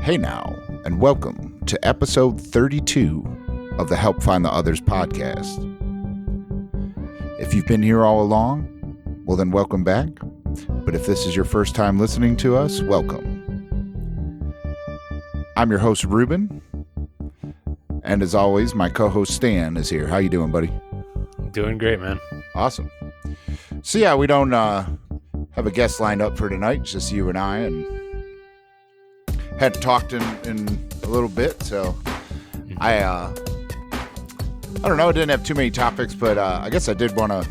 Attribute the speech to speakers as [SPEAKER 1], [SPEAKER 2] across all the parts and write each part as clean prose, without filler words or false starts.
[SPEAKER 1] Hey now, and welcome to episode 32 of the Help Find the Others podcast. If you've been here all along, well then welcome back. But if this is your first time listening to us, welcome. I'm your host, Rubin. And as always, my co-host Stan is here. How you doing, buddy?
[SPEAKER 2] Doing great, man.
[SPEAKER 1] Awesome. So yeah, we don't have a guest lined up for tonight, just you and I, and hadn't talked in a little bit, so I don't know, I didn't have too many topics, but I guess I did want to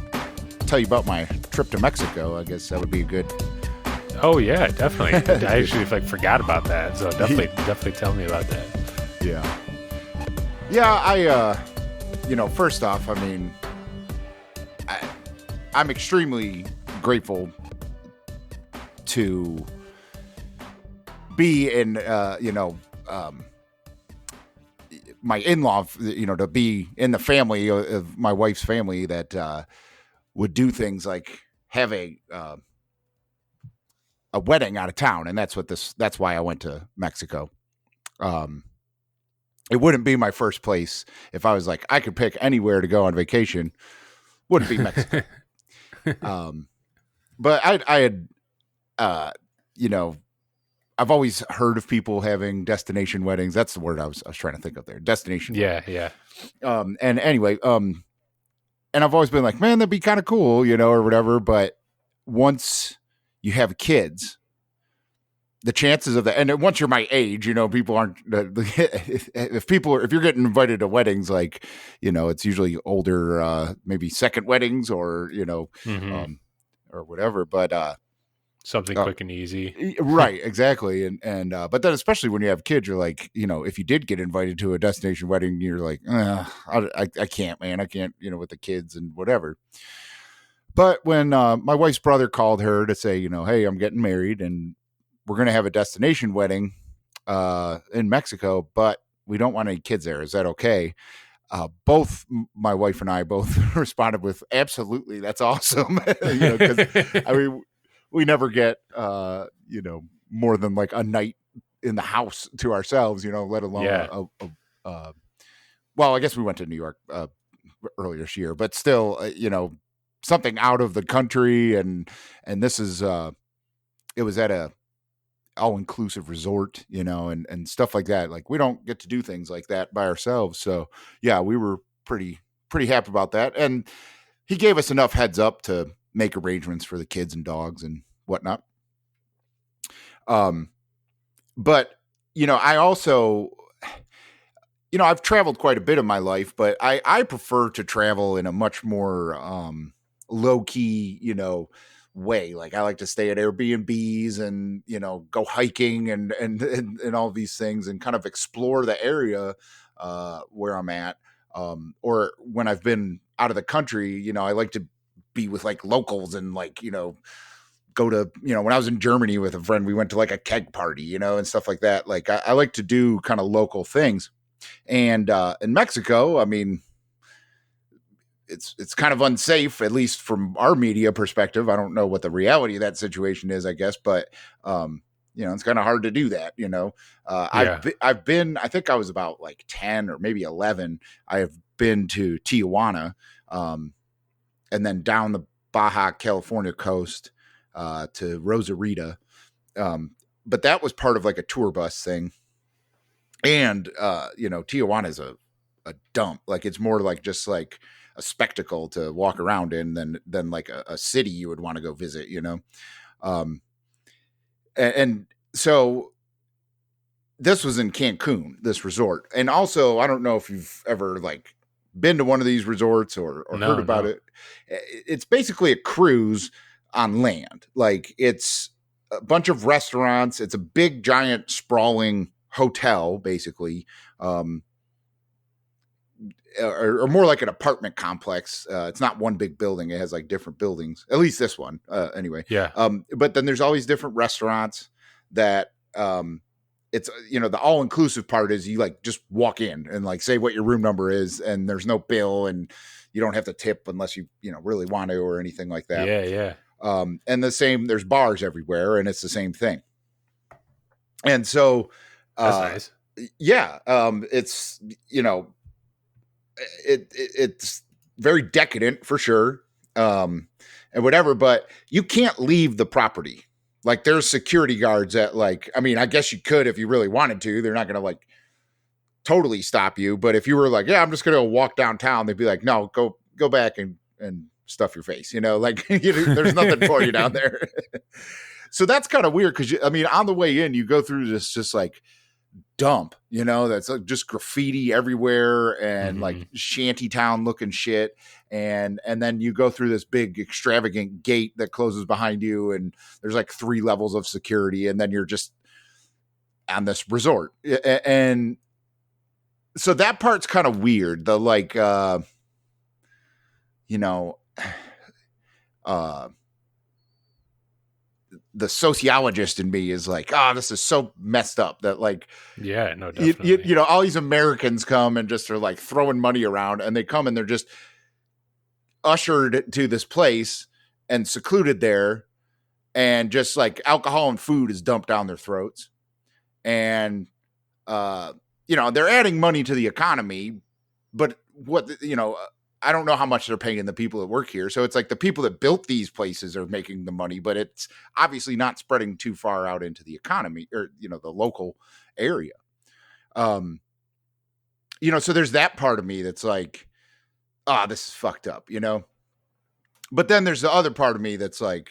[SPEAKER 1] tell you about my trip to Mexico. I guess that would be a good.
[SPEAKER 2] Oh yeah, definitely. I actually forgot about that, so definitely tell me about that.
[SPEAKER 1] Yeah, first off, I mean, I'm extremely grateful to be in, my in-law, to be in the family of my wife's family that would do things like have a wedding out of town. And that's why I went to Mexico. It wouldn't be my first place if I was like, I could pick anywhere to go on vacation. Wouldn't be Mexico. But I had, I've always heard of people having destination weddings. That's the word I was trying to think of there. Destination.
[SPEAKER 2] Yeah.
[SPEAKER 1] And anyway, and I've always been like, man, that'd be kind of cool, or whatever. But once you have kids, the chances of that, and once you're my age, people aren't, if you're getting invited to weddings, like, it's usually older, maybe second weddings or, or whatever. But,
[SPEAKER 2] something quick and easy.
[SPEAKER 1] Right. Exactly. And but then especially when you have kids, you're like, if you did get invited to a destination wedding, you're like, I can't, man. I can't, with the kids and whatever. But when my wife's brother called her to say, hey, I'm getting married and we're going to have a destination wedding in Mexico, but we don't want any kids there. Is that okay? Both my wife and I both responded with absolutely. That's awesome. Because I mean, we never get, more than like a night in the house to ourselves, let alone, well, I guess we went to New York earlier this year, but still, something out of the country. And this is, it was at a all-inclusive resort, and stuff like that. Like we don't get to do things like that by ourselves. So yeah, we were pretty happy about that. And he gave us enough heads up to make arrangements for the kids and dogs and whatnot. But, I also, I've traveled quite a bit in my life, but I prefer to travel in a much more low key, way. Like I like to stay at Airbnbs and, go hiking and all these things and kind of explore the area where I'm at. Or when I've been out of the country, I like to be with like locals and like, go to, when I was in Germany with a friend, we went to like a keg party, and stuff like that. Like I like to do kind of local things. And in Mexico, I mean, it's kind of unsafe, at least from our media perspective. I don't know what the reality of that situation is, I guess, but it's kind of hard to do that. I've been, I think I was about like 10 or maybe 11. I have been to Tijuana, and then down the Baja California coast to Rosarita. But that was part of like a tour bus thing. And, Tijuana is a dump. Like it's more like just like a spectacle to walk around in than like a city you would want to go visit, and so this was in Cancun, this resort. And also, I don't know if you've ever like been to one of these resorts or heard about it. It's basically a cruise on land. Like it's a bunch of restaurants. It's a big, giant, sprawling hotel, basically, or more like an apartment complex. It's not one big building. It has like different buildings, at least this one, anyway.
[SPEAKER 2] Yeah.
[SPEAKER 1] But then there's all these different restaurants that, it's, the all-inclusive part is you like just walk in and like say what your room number is and there's no bill and you don't have to tip unless you really want to or anything like that.
[SPEAKER 2] Yeah.
[SPEAKER 1] And the same, there's bars everywhere and it's the same thing. And so,
[SPEAKER 2] That's nice.
[SPEAKER 1] Yeah. It's, it's very decadent for sure. And whatever, but you can't leave the property. Like there's security guards at I guess you could if you really wanted to. They're not going to totally stop you. But if you were like, yeah, I'm just going to walk downtown, they'd be like, no, go back and stuff your face. There's nothing for you down there. So that's kind of weird. Cause on the way in, you go through this just dump, that's just graffiti everywhere and shanty town looking shit. And then you go through this big extravagant gate that closes behind you. And there's 3 levels of security. And then you're just on this resort. And so that part's kind of weird. The the sociologist in me is this is so messed up that
[SPEAKER 2] yeah, no, definitely.
[SPEAKER 1] All these Americans come and just are throwing money around, and they come and they're just ushered to this place and secluded there, and just alcohol and food is dumped down their throats. And, they're adding money to the economy, but I don't know how much they're paying the people that work here. So it's the people that built these places are making the money, but it's obviously not spreading too far out into the economy or, the local area. So there's that part of me that's this is fucked up, but then there's the other part of me that's I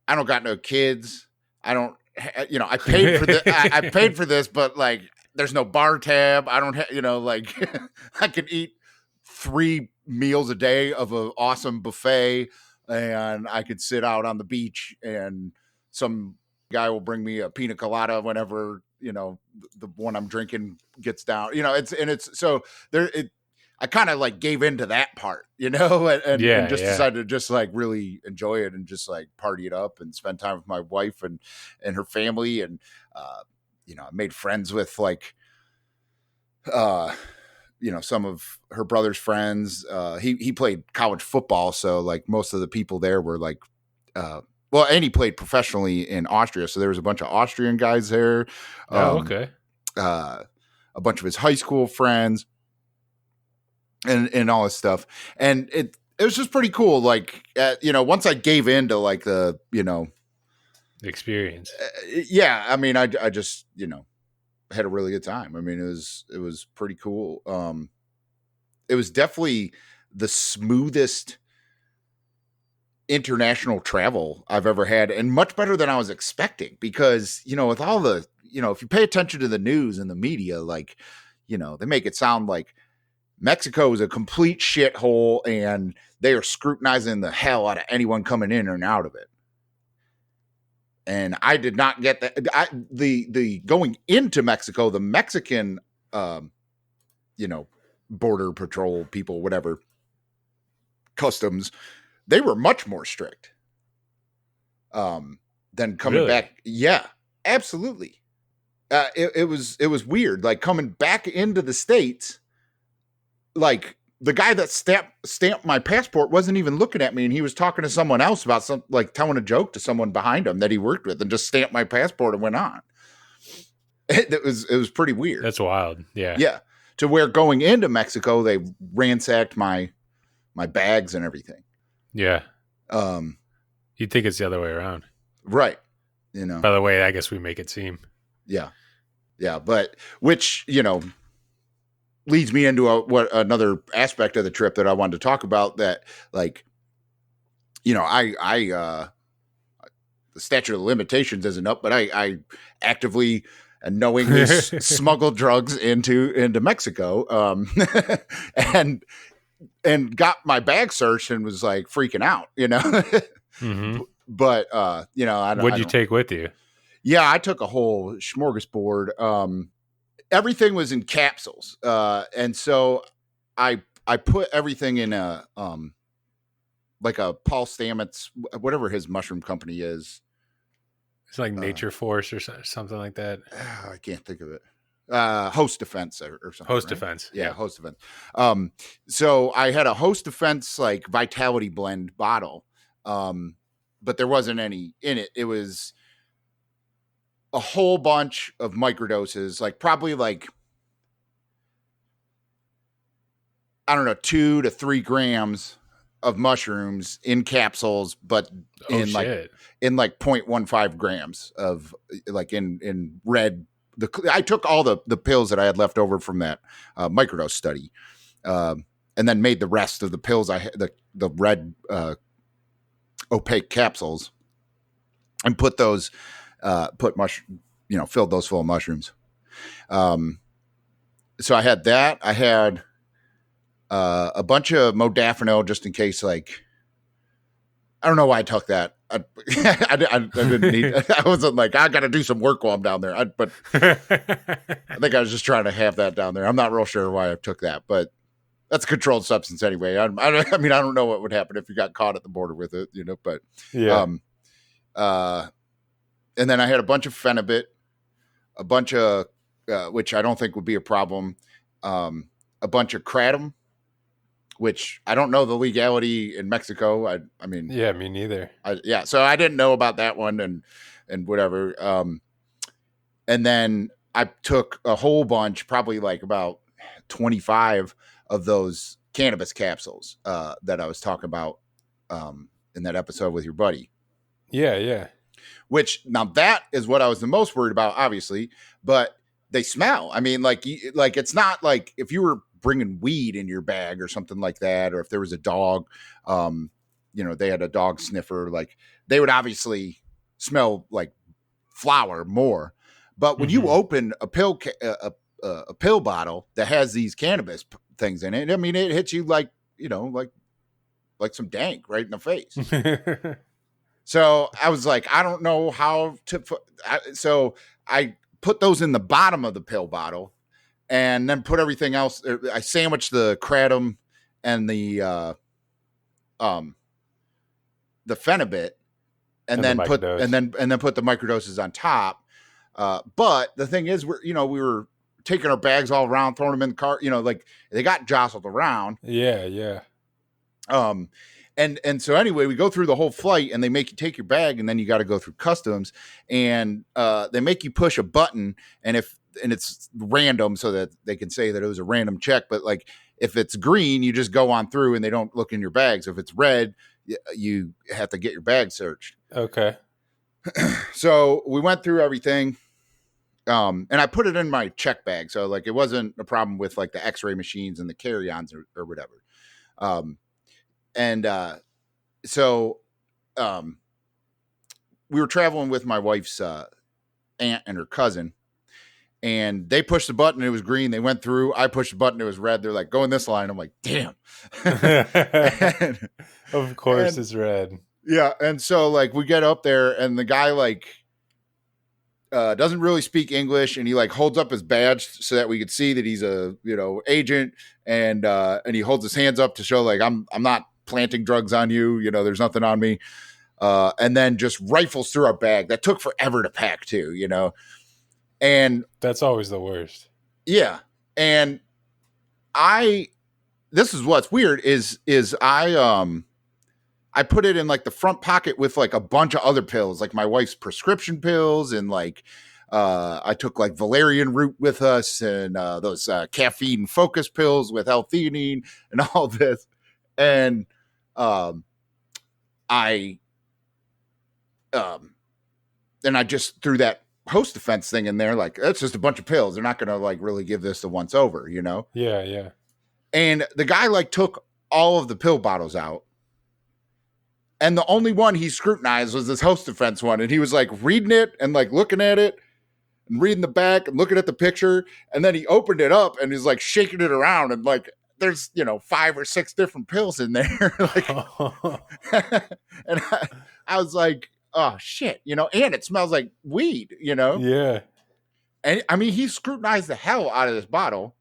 [SPEAKER 1] don't got no kids. I don't, I paid for I paid for this, but there's no bar tab. I don't I could eat 3 meals a day of an awesome buffet, and I could sit out on the beach and some guy will bring me a pina colada whenever, the one I'm drinking gets down, I kind of gave into that part, and just decided to just really enjoy it and just party it up and spend time with my wife and her family. And, I made friends with some of her brother's friends. He played college football. So most of the people there were and he played professionally in Austria. So there was a bunch of Austrian guys there.
[SPEAKER 2] Okay.
[SPEAKER 1] A bunch of his high school friends and all this stuff. And it was just pretty cool. Once I gave into the,
[SPEAKER 2] experience.
[SPEAKER 1] Yeah. I just, had a really good time. It was pretty cool. It was definitely the smoothest international travel I've ever had, and much better than I was expecting, because, with all the, if you pay attention to the news and the media, they make it sound like Mexico is a complete shithole and they are scrutinizing the hell out of anyone coming in and out of it. And I did not get that. The going into Mexico, the Mexican, border patrol people, whatever, customs, they were much more strict than coming back. Yeah, absolutely. It was weird. Coming back into the States, the guy that stamped my passport wasn't even looking at me, and he was talking to someone else about telling a joke to someone behind him that he worked with, and just stamped my passport and went on. It was pretty weird.
[SPEAKER 2] That's wild. Yeah.
[SPEAKER 1] Yeah. To where going into Mexico, they ransacked my bags and everything.
[SPEAKER 2] Yeah. You'd think it's the other way around.
[SPEAKER 1] Right.
[SPEAKER 2] By the way, I guess we make it seem.
[SPEAKER 1] Yeah. Yeah. But which, leads me into another aspect of the trip that I wanted to talk about, that the statute of limitations isn't up, but I actively and knowingly smuggled drugs into Mexico, and got my bag searched and was freaking out,
[SPEAKER 2] Mm-hmm.
[SPEAKER 1] But
[SPEAKER 2] what'd you take with you?
[SPEAKER 1] Yeah, I took a whole smorgasbord. Everything was in capsules. And so I put everything in a Paul Stamets, whatever his mushroom company is.
[SPEAKER 2] It's Nature Force or something like that.
[SPEAKER 1] I can't think of it. Host Defense or something.
[SPEAKER 2] Host
[SPEAKER 1] right?
[SPEAKER 2] Defense.
[SPEAKER 1] Yeah, Host Defense. So I had a Host Defense Vitality Blend bottle. But there wasn't any in it. It was a whole bunch of microdoses, like probably like, I don't know, 2 to 3 grams of mushrooms in capsules, but in like 0.15 grams of like in red. I took all the pills that I had left over from that microdose study, and then made the rest of the pills I had, the red opaque capsules, and put those filled those full of mushrooms. So I had that. I had a bunch of modafinil just in case, like, I don't know why I took that. I didn't need, I wasn't like, I got to do some work while I'm down there. But I think I was just trying to have that down there. I'm not real sure why I took that, but that's a controlled substance anyway. I mean, I don't know what would happen if you got caught at the border with it, but
[SPEAKER 2] yeah.
[SPEAKER 1] And then I had a bunch of phenibut, a bunch of, which I don't think would be a problem. A bunch of kratom, which I don't know the legality in Mexico. I mean,
[SPEAKER 2] yeah, me neither.
[SPEAKER 1] So I didn't know about that one and whatever. And then I took a whole bunch, probably like about 25 of those cannabis capsules that I was talking about in that episode with your buddy.
[SPEAKER 2] Yeah, yeah.
[SPEAKER 1] Which now that is what I was the most worried about, obviously, but they smell. I mean, like it's not like if you were bringing weed in your bag or something like that, or if there was a dog, they had a dog sniffer, like they would obviously smell like flower more. But when you open a pill bottle that has these cannabis things in it, I mean, it hits you like like some dank right in the face. So I was like, I don't know how to. So I put those in the bottom of the pill bottle, and then put everything else. I sandwiched the kratom and the phenibut, and then put the microdoses on top. But the thing is, we were taking our bags all around, throwing them in the car. Like they got jostled around.
[SPEAKER 2] Yeah, yeah.
[SPEAKER 1] And so anyway, we go through the whole flight, and they make you take your bag, and then you got to go through customs, and they make you push a button, and it's random so that they can say that it was a random check. But like if it's green, you just go on through, and they don't look in your bags. If it's red, you have to get your bag searched.
[SPEAKER 2] Okay.
[SPEAKER 1] So we went through everything, and I put it in my check bag, so like it wasn't a problem with like the X-ray machines and the carry-ons or whatever. So we were traveling with my wife's aunt and her cousin, and they pushed the button. It was green. They went through. I pushed the button. It was red. They're like, go in this line. I'm like, damn.
[SPEAKER 2] Of course it's red.
[SPEAKER 1] Yeah. And so like we get up there, and the guy like doesn't really speak English, and he like holds up his badge so that we could see that he's a agent, and he holds his hands up to show like I'm not planting drugs on you, there's nothing on me, and then just rifles through our bag. That took forever to pack too, and
[SPEAKER 2] that's always the worst.
[SPEAKER 1] Yeah. And this is what's weird is I put it in like the front pocket with like a bunch of other pills, like my wife's prescription pills, and like I took like valerian root with us, and those caffeine focus pills with L-theanine and all this. And I just threw that host defense thing in there. Like, that's just a bunch of pills. They're not going to like really give this a once over,
[SPEAKER 2] Yeah, yeah.
[SPEAKER 1] And the guy like took all of the pill bottles out, and the only one he scrutinized was this host defense one. And he was like reading it and like looking at it and reading the back and looking at the picture. And then he opened it up and he's like shaking it around, and like there's 5 or 6 different pills in there. Like, and I was like, oh shit, and it smells like weed,
[SPEAKER 2] Yeah.
[SPEAKER 1] And I mean, he scrutinized the hell out of this bottle,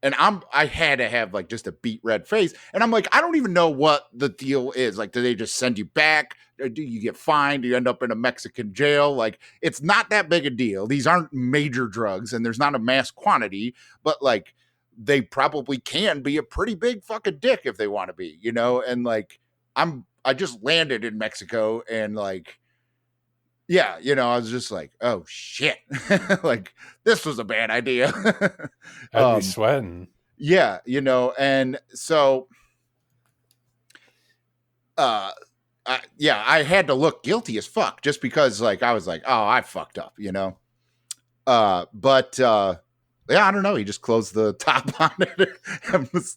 [SPEAKER 1] and I had to have like just a beet red face. And I'm like, I don't even know what the deal is. Like, do they just send you back? Or do you get fined? Do you end up in a Mexican jail? Like, it's not that big a deal. These aren't major drugs, and there's not a mass quantity, but like, they probably can be a pretty big fucking dick if they want to be, And like, I just landed in Mexico, and like, yeah, I was just like, oh shit, like this was a bad idea.
[SPEAKER 2] I'd be sweating.
[SPEAKER 1] Yeah, and so, I had to look guilty as fuck just because, like, I was like, oh, I fucked up, but yeah, I don't know. He just closed the top on it,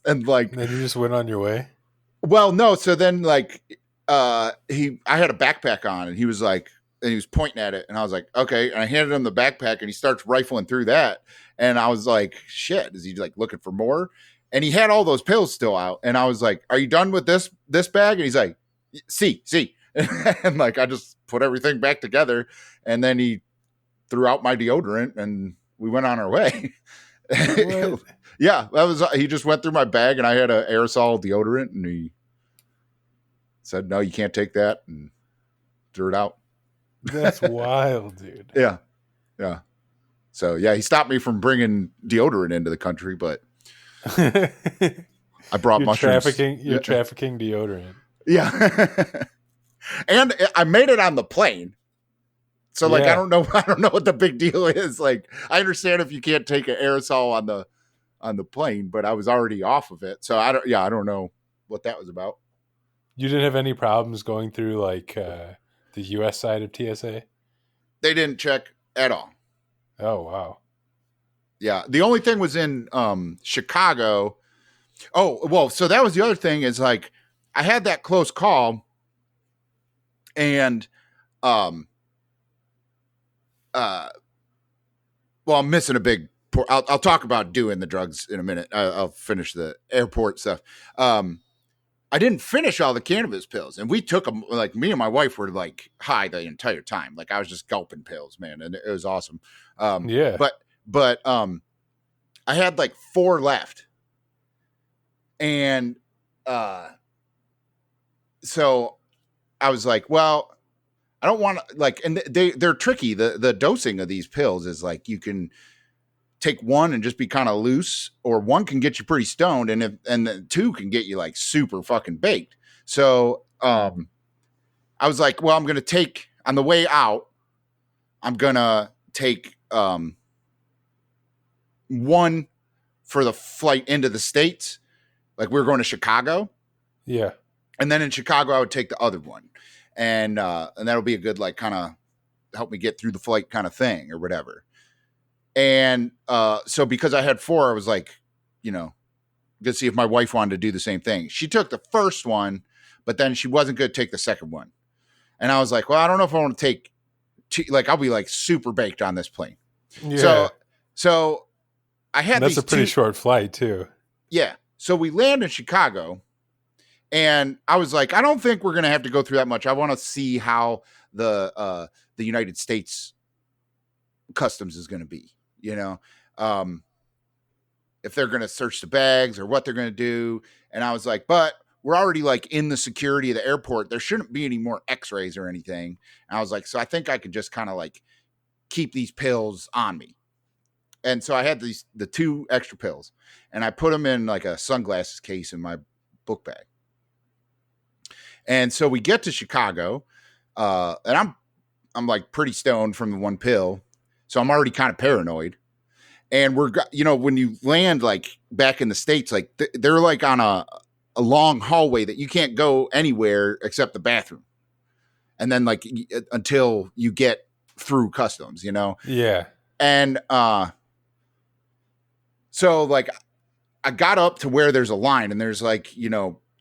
[SPEAKER 1] and like,
[SPEAKER 2] And then you just went on your way.
[SPEAKER 1] well, no. So then, like, I had a backpack on, and he was like, and he was pointing at it, and I was like, okay. And I handed him the backpack, and he starts rifling through that, and I was like, shit, is he like looking for more? And he had all those pills still out, and I was like, are you done with this bag? And he's like, see, and like I just put everything back together, and then he threw out my deodorant, and we went on our way. Yeah, that was. He just went through my bag, and I had an aerosol deodorant, and he said, "No, you can't take that," and threw it out.
[SPEAKER 2] That's wild, dude.
[SPEAKER 1] Yeah. So yeah, he stopped me from bringing deodorant into the country, but I brought mushrooms.
[SPEAKER 2] You're trafficking deodorant.
[SPEAKER 1] Yeah, and I made it on the plane. So like, I don't know what the big deal is. Like, I understand if you can't take an aerosol on the plane, but I was already off of it. So I don't know what that was about.
[SPEAKER 2] You didn't have any problems going through like the US side of TSA?
[SPEAKER 1] They didn't check at all.
[SPEAKER 2] Oh, wow.
[SPEAKER 1] Yeah. The only thing was in Chicago. Oh, well, so that was the other thing is like, I had that close call, and well, I'm missing a big port. I'll talk about doing the drugs in a minute. I'll finish the airport stuff. I didn't finish all the cannabis pills, and we took them. Like, me and my wife were like high the entire time. Like, I was just gulping pills, man, and it was awesome.
[SPEAKER 2] Yeah.
[SPEAKER 1] But I had like 4 left, and so I was like, well, I don't want to, like, and they're tricky. The dosing of these pills is like, you can take one and just be kind of loose, or one can get you pretty stoned, and the 2 can get you like super fucking baked. So I was like, well, I'm gonna take, on the way out, I'm gonna take one for the flight into the States. Like, we were going to Chicago.
[SPEAKER 2] Yeah.
[SPEAKER 1] And then in Chicago, I would take the other one. And that'll be a good, like, kind of help me get through the flight kind of thing or whatever. And so because I had 4, I was like, to see if my wife wanted to do the same thing. She took the first one, but then she wasn't going to take the second one. And I was like, well, I don't know if I want to take 2, like, I'll be like super baked on this plane.
[SPEAKER 2] Yeah.
[SPEAKER 1] So I had
[SPEAKER 2] That's a pretty short flight too.
[SPEAKER 1] Yeah. So we land in Chicago, and I was like, I don't think we're going to have to go through that much. I want to see how the United States customs is going to be, if they're going to search the bags or what they're going to do. And I was like, but we're already like in the security of the airport. There shouldn't be any more x-rays or anything. And I was like, so I think I could just kind of like keep these pills on me. And so I had the 2 extra pills, and I put them in like a sunglasses case in my book bag. And so we get to Chicago, and I'm like pretty stoned from the 1 pill. So I'm already kind of paranoid. And we're, when you land like back in the States, like they're like on a long hallway that you can't go anywhere except the bathroom. And then like until you get through customs,
[SPEAKER 2] Yeah.
[SPEAKER 1] And so like I got up to where there's a line, and there's like,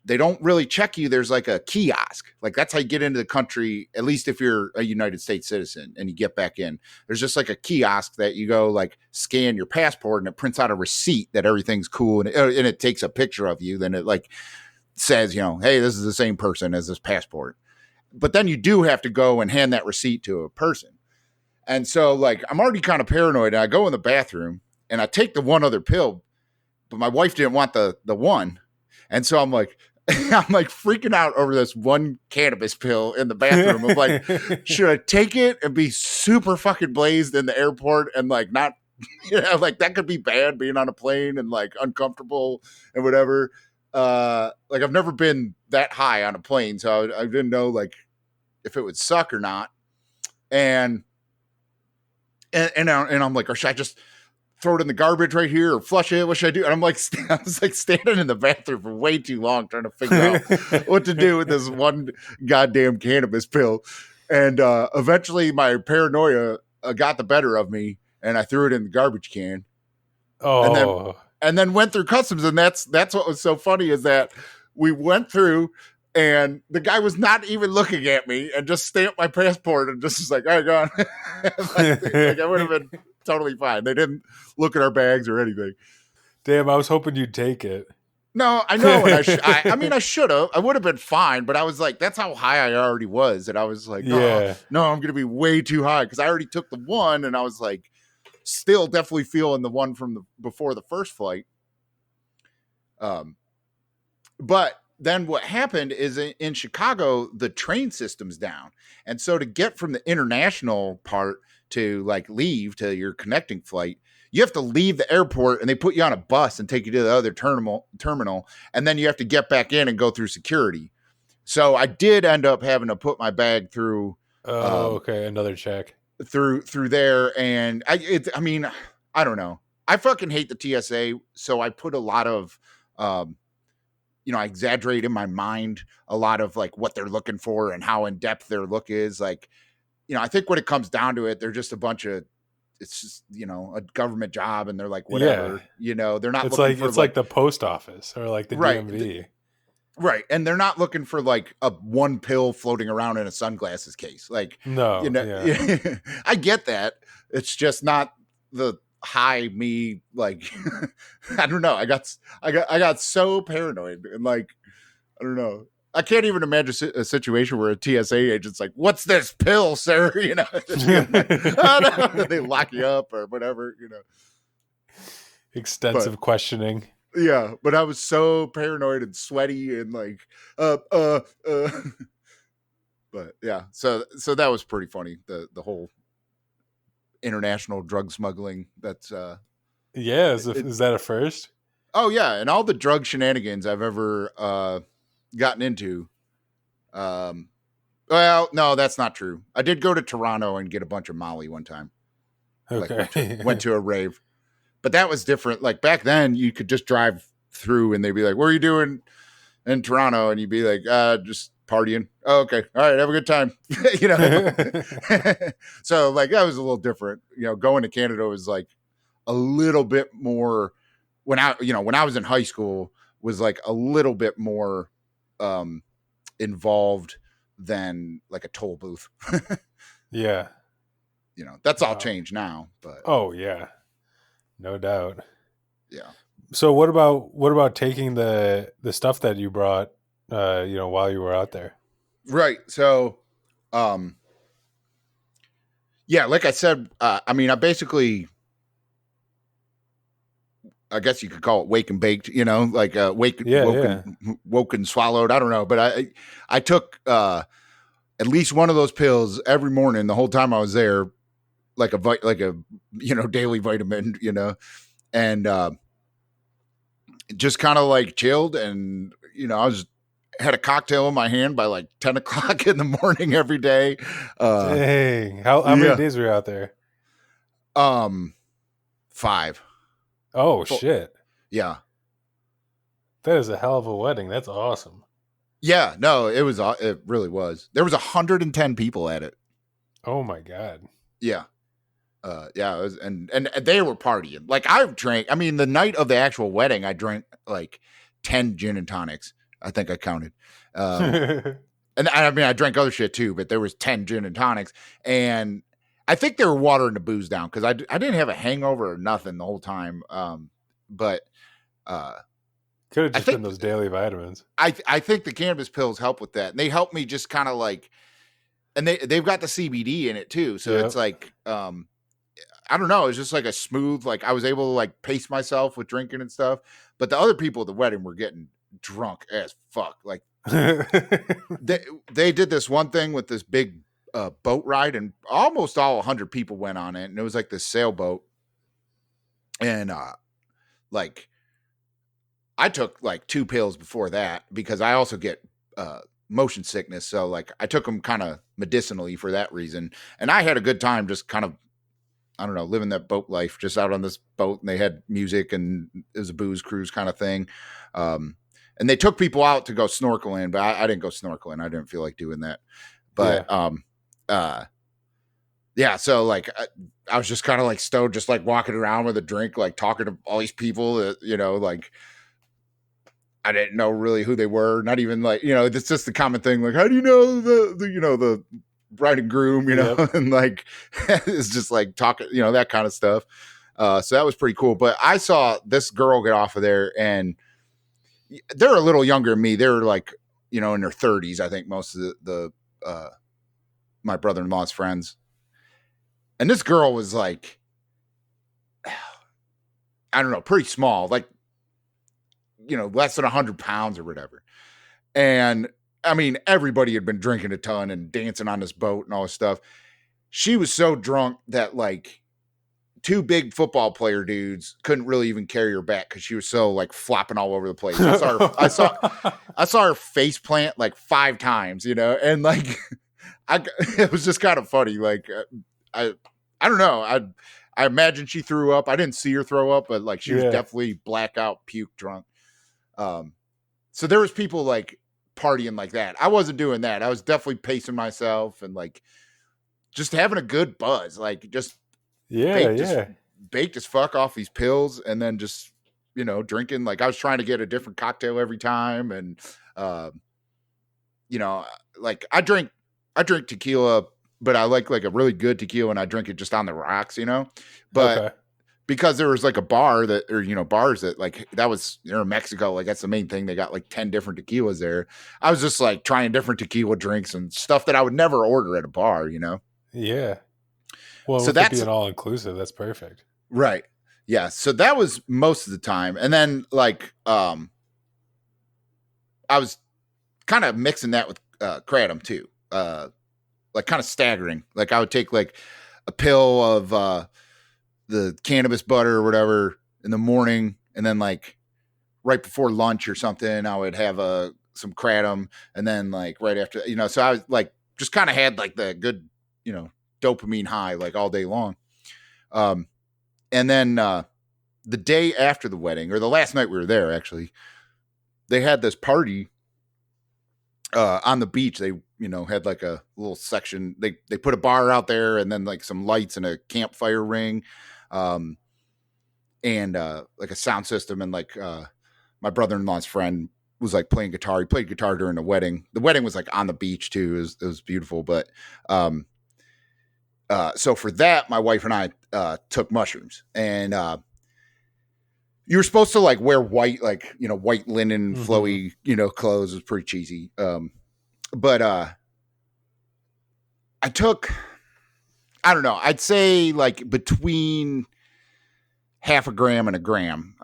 [SPEAKER 1] they don't really check you. There's like a kiosk. Like, that's how you get into the country, at least if you're a United States citizen and you get back in. There's just like a kiosk that you go like scan your passport, and it prints out a receipt that everything's cool, and it takes a picture of you. Then it like says, hey, this is the same person as this passport. But then you do have to go and hand that receipt to a person. And so like, I'm already kind of paranoid, and I go in the bathroom, and I take the 1 other pill, but my wife didn't want the 1. And so I'm like freaking out over this 1 cannabis pill in the bathroom. I'm like, should I take it and be super fucking blazed in the airport, and like not, like that could be bad, being on a plane and like uncomfortable and whatever. Like, I've never been that high on a plane, so I didn't know like if it would suck or not. and I'm like, or should I just throw it in the garbage right here or flush it? What should I do? And I'm like, I was like standing in the bathroom for way too long trying to figure out what to do with this one goddamn cannabis pill. And eventually my paranoia got the better of me, and I threw it in the garbage can.
[SPEAKER 2] Oh,
[SPEAKER 1] and then went through customs. And that's what was so funny, is that we went through and the guy was not even looking at me and just stamped my passport and just was like, all right, go on. like I would have been totally fine. They didn't look at our bags or anything.
[SPEAKER 2] damn! I was hoping you'd take it.
[SPEAKER 1] No, I know. And I mean, I should have. I would have been fine, but I was like, that's how high I already was. And I was like,
[SPEAKER 2] Yeah.
[SPEAKER 1] no, I'm going to be way too high, because I already took the one, and I was like, still definitely feeling the one from before the first flight. But then what happened is in Chicago, the train system's down. And so to get from the international part to like leave to your connecting flight, you have to leave the airport and they put you on a bus and take you to the other terminal. And then you have to get back in and go through security. So I did end up having to put my bag through.
[SPEAKER 2] Oh, okay. Another check
[SPEAKER 1] through there. And I mean, I don't know. I fucking hate the TSA. So I put a lot of, I exaggerate in my mind a lot of like what they're looking for and how in depth their look is. Like, I think when it comes down to it, they're just a bunch of, it's just, a government job, and they're like, whatever, they're not
[SPEAKER 2] it's
[SPEAKER 1] looking
[SPEAKER 2] like, it's like the post office or like the DMV.
[SPEAKER 1] Right. And they're not looking for like a one pill floating around in a sunglasses case. Like,
[SPEAKER 2] no,
[SPEAKER 1] I get that. It's just not the high me. Like, I don't know. I got so paranoid, and like, I don't know. I can't even imagine a situation where a TSA agent's like, "What's this pill, sir?" Oh, no. They lock you up or whatever,
[SPEAKER 2] Extensive questioning.
[SPEAKER 1] Yeah, but I was so paranoid and sweaty and like, but yeah, so that was pretty funny. The whole international drug smuggling. That's
[SPEAKER 2] is that a first?
[SPEAKER 1] Oh yeah, and all the drug shenanigans I've ever gotten into. Well, no, that's not true. I did go to Toronto and get a bunch of Molly one time.
[SPEAKER 2] Okay,
[SPEAKER 1] like, went to a rave. But that was different. Like back then, you could just drive through and they'd be like, "What are you doing in Toronto?" And you'd be like, "Just partying." Oh, okay. All right. Have a good time. So like, that was a little different. Going to Canada was like a little bit more when I was in high school, was like a little bit more involved than like a toll booth.
[SPEAKER 2] Yeah.
[SPEAKER 1] That's all changed now, but.
[SPEAKER 2] Oh yeah. No doubt.
[SPEAKER 1] Yeah.
[SPEAKER 2] So what about taking the stuff that you brought, while you were out there?
[SPEAKER 1] Right. So, yeah, like I said, I mean, I guess you could call it wake and baked, like woken, swallowed. I don't know. But I took at least one of those pills every morning the whole time I was there, like a daily vitamin, and just kind of like chilled. And, I had a cocktail in my hand by like 10 o'clock in the morning every day.
[SPEAKER 2] Dang. How many days were you out there?
[SPEAKER 1] 5.
[SPEAKER 2] Oh, shit.
[SPEAKER 1] Yeah.
[SPEAKER 2] That is a hell of a wedding. That's awesome.
[SPEAKER 1] Yeah, no, it really was. There was 110 people at it.
[SPEAKER 2] Oh my God.
[SPEAKER 1] Yeah. It was, and they were partying. Like I drank, I mean, the night of the actual wedding, I drank like 10 gin and tonics. I think I counted. And I mean, I drank other shit too, but there was 10 gin and tonics, and I think they were watering the booze down, because I didn't have a hangover or nothing the whole time. But
[SPEAKER 2] could have just been those daily vitamins.
[SPEAKER 1] I think the cannabis pills help with that. And they help me just kind of like, and they've got the CBD in it too. So it's like, I don't know. It's just like a smooth, like I was able to like pace myself with drinking and stuff. But the other people at the wedding were getting drunk as fuck. Like they did this one thing with this big boat ride, and almost all 100 people went on it. And it was like this sailboat. And like I took like 2 pills before that, because I also get motion sickness. So like I took them kind of medicinally for that reason. And I had a good time just kind of, I don't know, living that boat life, just out on this boat, and they had music and it was a booze cruise kind of thing. And they took people out to go snorkeling, but I didn't go snorkeling. I didn't feel like doing that. But, yeah. So like, I was just kind of like stoned, just like walking around with a drink, like talking to all these people that, you know, like I didn't know really who they were. Not even like, you know, it's just the common thing. Like, how do you know the you know, the bride and groom, you know, and like, it's just like talking, you know, that kind of stuff. So that was pretty cool. But I saw this girl get off of there, and they're a little younger than me. They're like, you know, in their 30s, I think most of the my brother-in-law's friends. And this girl was like, I don't know, pretty small, like, you know, less than 100 pounds or whatever. And I mean, everybody had been drinking a ton and dancing on this boat and all this stuff. She was so drunk that like two big football player dudes couldn't really even carry her back because she was so like flopping all over the place. I saw her face plant like 5 times, you know, and like it was just kind of funny. Like I don't know. I imagine she threw up. I didn't see her throw up, but like she was definitely blackout puke drunk. So there was people like partying like that. I wasn't doing that. I was definitely pacing myself and like just having a good buzz, like just baked as fuck off these pills, and then just, you know, drinking. Like I was trying to get a different cocktail every time. And, you know, like I drink tequila, but I like a really good tequila, and I drink it just on the rocks, you know, but because there was like a bar that, or, you know, bars that like, that was, you know, in Mexico, like that's the main thing. They got like 10 different tequilas there. I was just like trying different tequila drinks and stuff that I would never order at a bar, you know?
[SPEAKER 2] Yeah. Well,
[SPEAKER 1] so
[SPEAKER 2] with
[SPEAKER 1] that's
[SPEAKER 2] it being all inclusive, that's perfect.
[SPEAKER 1] Right. Yeah. So that was most of the time. And then like, I was kind of mixing that with kratom too. Like kind of staggering. Like I would take like a pill of the cannabis butter or whatever in the morning, and then like right before lunch or something, I would have some kratom, and then like right after, you know, so I was like just kind of had like the good, you know, dopamine high like all day long. And then the day after the wedding, or the last night we were there, actually, they had this party on the beach. They, you know, had like a little section. They put a bar out there, and then like some lights and a campfire ring, and like a sound system. And like my brother-in-law's friend was like playing guitar. He played guitar during the wedding. The wedding was like on the beach too. It was beautiful. But so for that, my wife and I took mushrooms, and you were supposed to like wear white, like, you know, white linen, flowy, you know, clothes. It was pretty cheesy. But I took, I don't know, I'd say like between half a gram and a gram,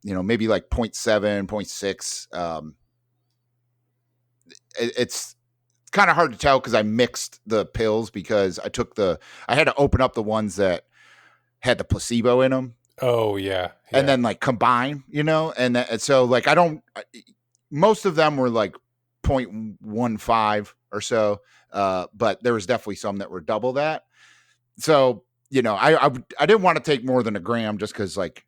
[SPEAKER 1] you know, maybe like 0.7, 0.6. It's kind of hard to tell because I mixed the pills, because I had to open up the ones that had the placebo in them.
[SPEAKER 2] Oh yeah.
[SPEAKER 1] And then like combine, you know, and so like most of them were like 0.15 or so, but there was definitely some that were double that. So, you know, I didn't want to take more than a gram, just because like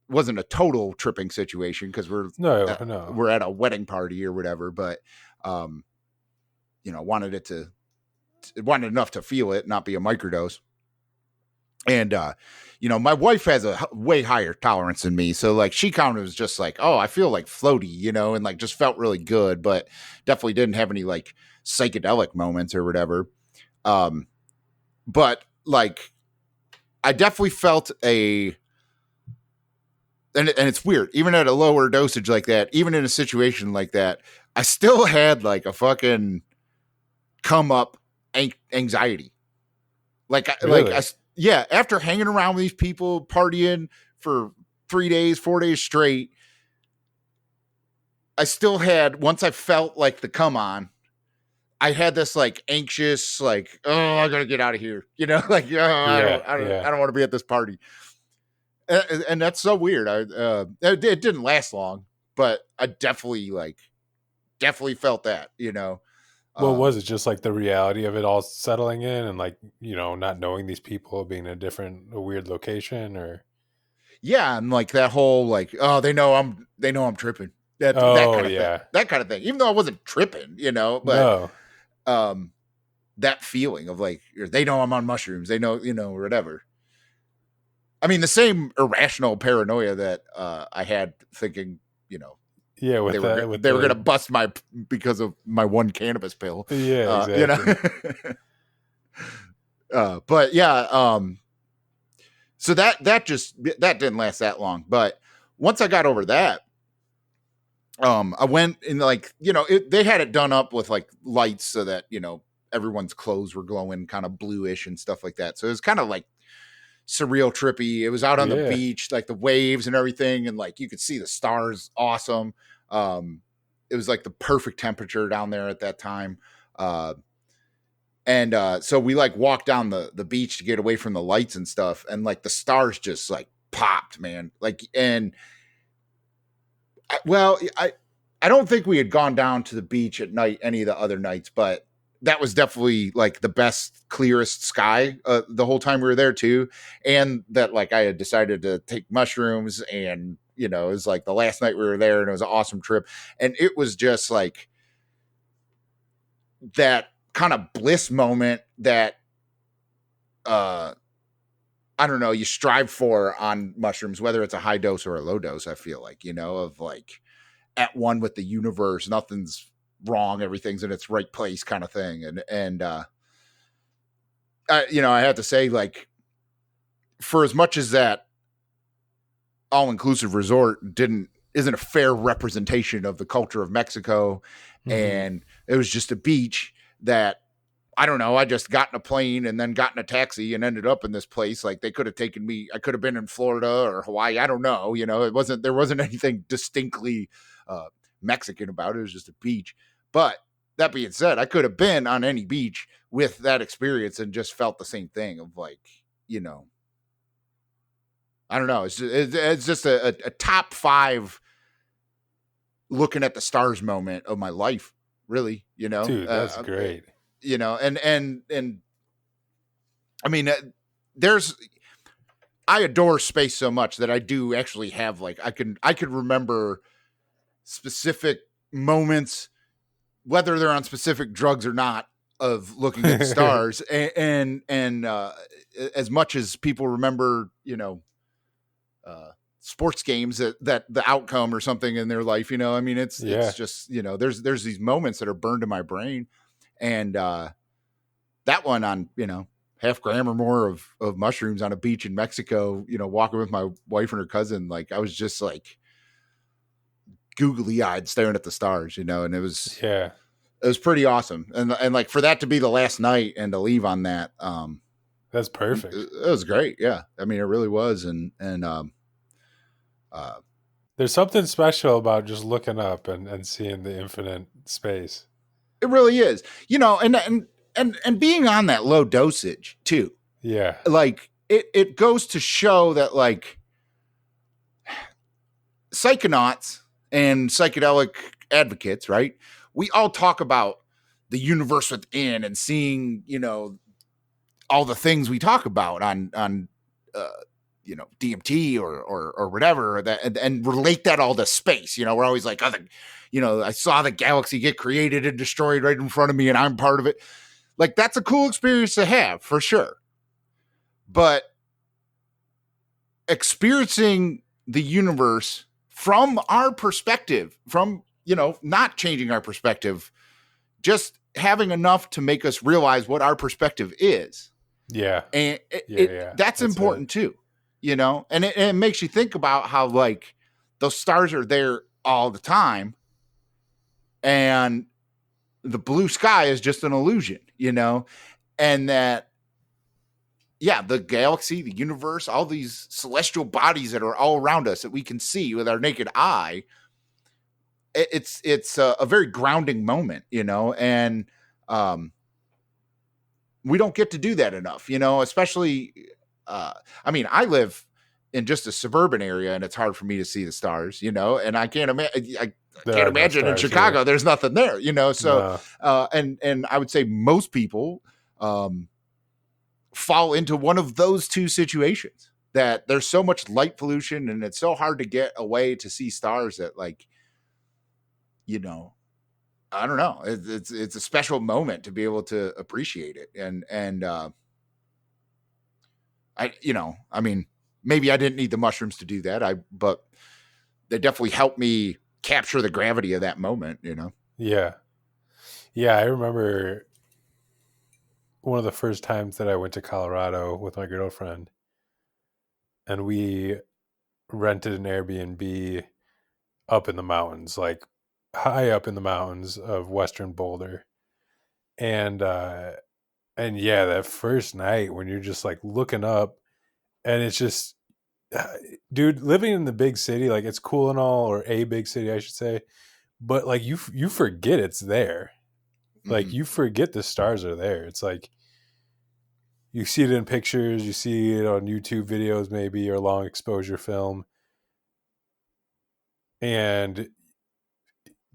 [SPEAKER 1] it wasn't a total tripping situation, because we're at a wedding party or whatever, but you know, wanted enough to feel it, not be a microdose. And, you know, my wife has a way higher tolerance than me. So like she kind of was just like, oh, I feel like floaty, you know, and like just felt really good, but definitely didn't have any like psychedelic moments or whatever. But like, I definitely felt and it's weird, even at a lower dosage like that, even in a situation like that, I still had like a fucking come up anxiety. Like,
[SPEAKER 2] really?
[SPEAKER 1] Yeah, after hanging around with these people, partying for 3 days, 4 days straight, I still had, once I felt like the come on, I had this like anxious, like, oh, I gotta get out of here, you know, like, I don't want to be at this party, and that's so weird. It didn't last long, but I definitely like definitely felt that, you know.
[SPEAKER 2] What was it? Just like the reality of it all settling in, and like, not knowing these people, being in a weird location, or
[SPEAKER 1] yeah, and like that whole like, oh, they know I'm tripping. That
[SPEAKER 2] oh
[SPEAKER 1] kind of thing.
[SPEAKER 2] yeah,
[SPEAKER 1] That kind of thing. Even though I wasn't tripping, but
[SPEAKER 2] no,
[SPEAKER 1] that feeling of like, they know I'm on mushrooms. They know, or whatever. I mean, the same irrational paranoia that I had thinking,
[SPEAKER 2] yeah,
[SPEAKER 1] they were going to bust because of my one cannabis pill.
[SPEAKER 2] Yeah, exactly.
[SPEAKER 1] But yeah, so that didn't last that long. But once I got over that, I went in, like, they had it done up with like lights so that, everyone's clothes were glowing kind of bluish and stuff like that. So it was kind of like surreal, trippy. It was out on the beach, like the waves and everything. And like, you could see the stars. Awesome. It was like the perfect temperature down there at that time. And so we like walked down the beach to get away from the lights and stuff. And like the stars just like popped, man. Like, and I don't think we had gone down to the beach at night any of the other nights, but that was definitely like the best, clearest sky the whole time we were there too. And that like I had decided to take mushrooms, and, it was like the last night we were there, and it was an awesome trip. And it was just like that kind of bliss moment that, I don't know, you strive for on mushrooms, whether it's a high dose or a low dose. I feel like, of like at one with the universe, nothing's wrong, everything's in its right place kind of thing. And I have to say, like, for as much as that all-inclusive resort isn't a fair representation of the culture of Mexico, and it was just a beach that, I don't know, I just got in a plane and then got in a taxi and ended up in this place. Like, they could have taken me, I could have been in Florida or Hawaii, I don't know, there wasn't anything distinctly Mexican about it. It was just a beach. But that being said, I could have been on any beach with that experience and just felt the same thing of like, I don't know. It's just a top 5 looking at the stars moment of my life, really,
[SPEAKER 2] Dude, that's great.
[SPEAKER 1] And I mean, I adore space so much that I do actually have like, I could remember specific moments, whether they're on specific drugs or not, of looking at the stars. and as much as people remember, sports games that the outcome or something in their life, I mean, it's just, there's these moments that are burned in my brain. And that one on, half gram or more of mushrooms on a beach in Mexico, walking with my wife and her cousin, like I was just like googly eyed staring at the stars, and it was pretty awesome. And like for that to be the last night and to leave on that,
[SPEAKER 2] that's perfect.
[SPEAKER 1] It was great. Yeah. I mean, it really was. And
[SPEAKER 2] there's something special about just looking up and seeing the infinite space.
[SPEAKER 1] It really is, and being on that low dosage too.
[SPEAKER 2] Yeah.
[SPEAKER 1] Like it goes to show that like psychonauts and psychedelic advocates, right? We all talk about the universe within and seeing, all the things we talk about on DMT or whatever, that and relate that all to space. We're always like, I saw the galaxy get created and destroyed right in front of me, and I'm part of it. Like, that's a cool experience to have for sure. But experiencing the universe from our perspective, from, not changing our perspective, just having enough to make us realize what our perspective is.
[SPEAKER 2] Yeah.
[SPEAKER 1] And that's important too, and it makes you think about how like those stars are there all the time and the blue sky is just an illusion, and that, the galaxy, the universe, all these celestial bodies that are all around us that we can see with our naked eye, it's a very grounding moment, and we don't get to do that enough, especially, I mean, I live in just a suburban area and it's hard for me to see the stars, and I can't imagine,
[SPEAKER 2] There
[SPEAKER 1] can't
[SPEAKER 2] are no
[SPEAKER 1] imagine in
[SPEAKER 2] stars
[SPEAKER 1] Chicago,
[SPEAKER 2] here.
[SPEAKER 1] there's nothing there, you know? So,
[SPEAKER 2] No.
[SPEAKER 1] and I would say most people, fall into one of those two situations, that there's so much light pollution and it's so hard to get away to see stars that, like, you know, I don't know. It's a special moment to be able to appreciate it. And I mean, maybe I didn't need the mushrooms to do that. But they definitely helped me capture the gravity of that moment, you know?
[SPEAKER 2] Yeah. Yeah. I remember one of the first times that I went to Colorado with my girlfriend, and we rented an Airbnb up in the mountains, like high up in the mountains of Western Boulder. And yeah, that first night when you're just like looking up, and it's just, dude, living in the big city, like it's cool and all, or a big city, I should say, but like you forget it's there. Like
[SPEAKER 1] Mhm.
[SPEAKER 2] you forget the stars are there. It's like you see it in pictures, you see it on YouTube videos, maybe, or long exposure film, and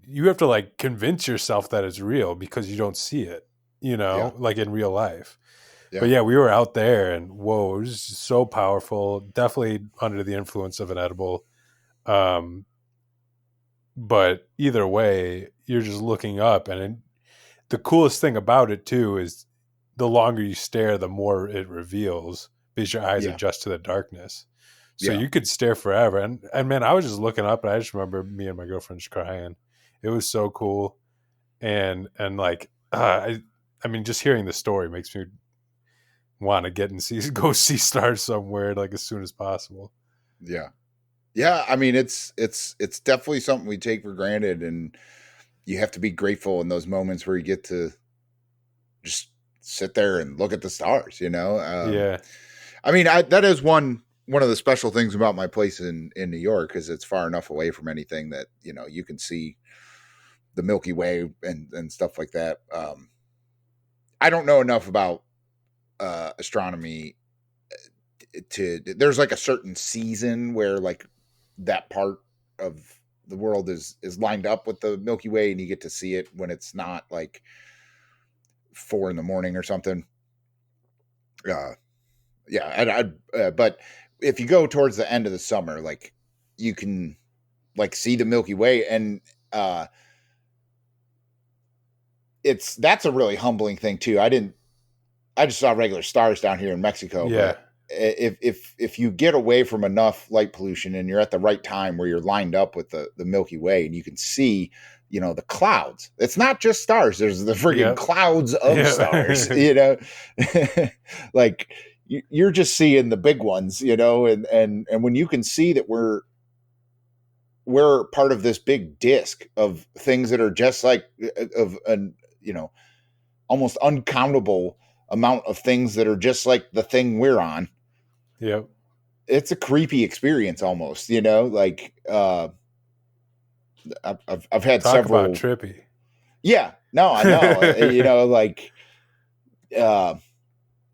[SPEAKER 2] you have to like convince yourself that it's real because you don't see it,
[SPEAKER 1] Yeah.
[SPEAKER 2] like in real life. But
[SPEAKER 1] Yeah.
[SPEAKER 2] yeah, we were out there, and whoa, it was just so powerful. Definitely under the influence of an edible. Um, but either way, you're just looking up, and the coolest thing about it too is the longer you stare, the more it reveals because your eyes
[SPEAKER 1] Yeah.
[SPEAKER 2] adjust to the darkness. So
[SPEAKER 1] Yeah.
[SPEAKER 2] you could stare forever. And man, I was just looking up, and I just remember me and my girlfriend just crying. It was so cool. And like, I mean, just hearing the story makes me want to go see stars somewhere like as soon as possible.
[SPEAKER 1] Yeah. Yeah. I mean, it's definitely something we take for granted, and you have to be grateful in those moments where you get to just sit there and look at the stars, you know?
[SPEAKER 2] Yeah.
[SPEAKER 1] I mean, that is one of the special things about my place in New York, is it's far enough away from anything that, you know, you can see the Milky Way and stuff like that. I don't know enough about astronomy there's like a certain season where like that part of the world is lined up with the Milky Way, and you get to see it when it's not like 4 a.m. or something. Uh, yeah, but if you go towards the end of the summer, like you can like see the Milky Way, and that's a really humbling thing too. I just saw regular stars down here in Mexico,
[SPEAKER 2] Yeah.
[SPEAKER 1] but if you get away from enough light pollution and you're at the right time where you're lined up with the Milky Way and you can see, you know, the clouds. It's not just stars. There's the friggin'
[SPEAKER 2] Yep.
[SPEAKER 1] clouds of stars,
[SPEAKER 2] Yeah.
[SPEAKER 1] you know, like you're just seeing the big ones, you know, and when you can see that we're part of this big disc of things that are just like of an, you know, almost uncountable amount of things that are just like the thing we're on.
[SPEAKER 2] Yep.
[SPEAKER 1] It's a creepy experience almost, you know, like I've had
[SPEAKER 2] Talk about
[SPEAKER 1] several.
[SPEAKER 2] trippy.
[SPEAKER 1] Yeah, no, I know. You know, like uh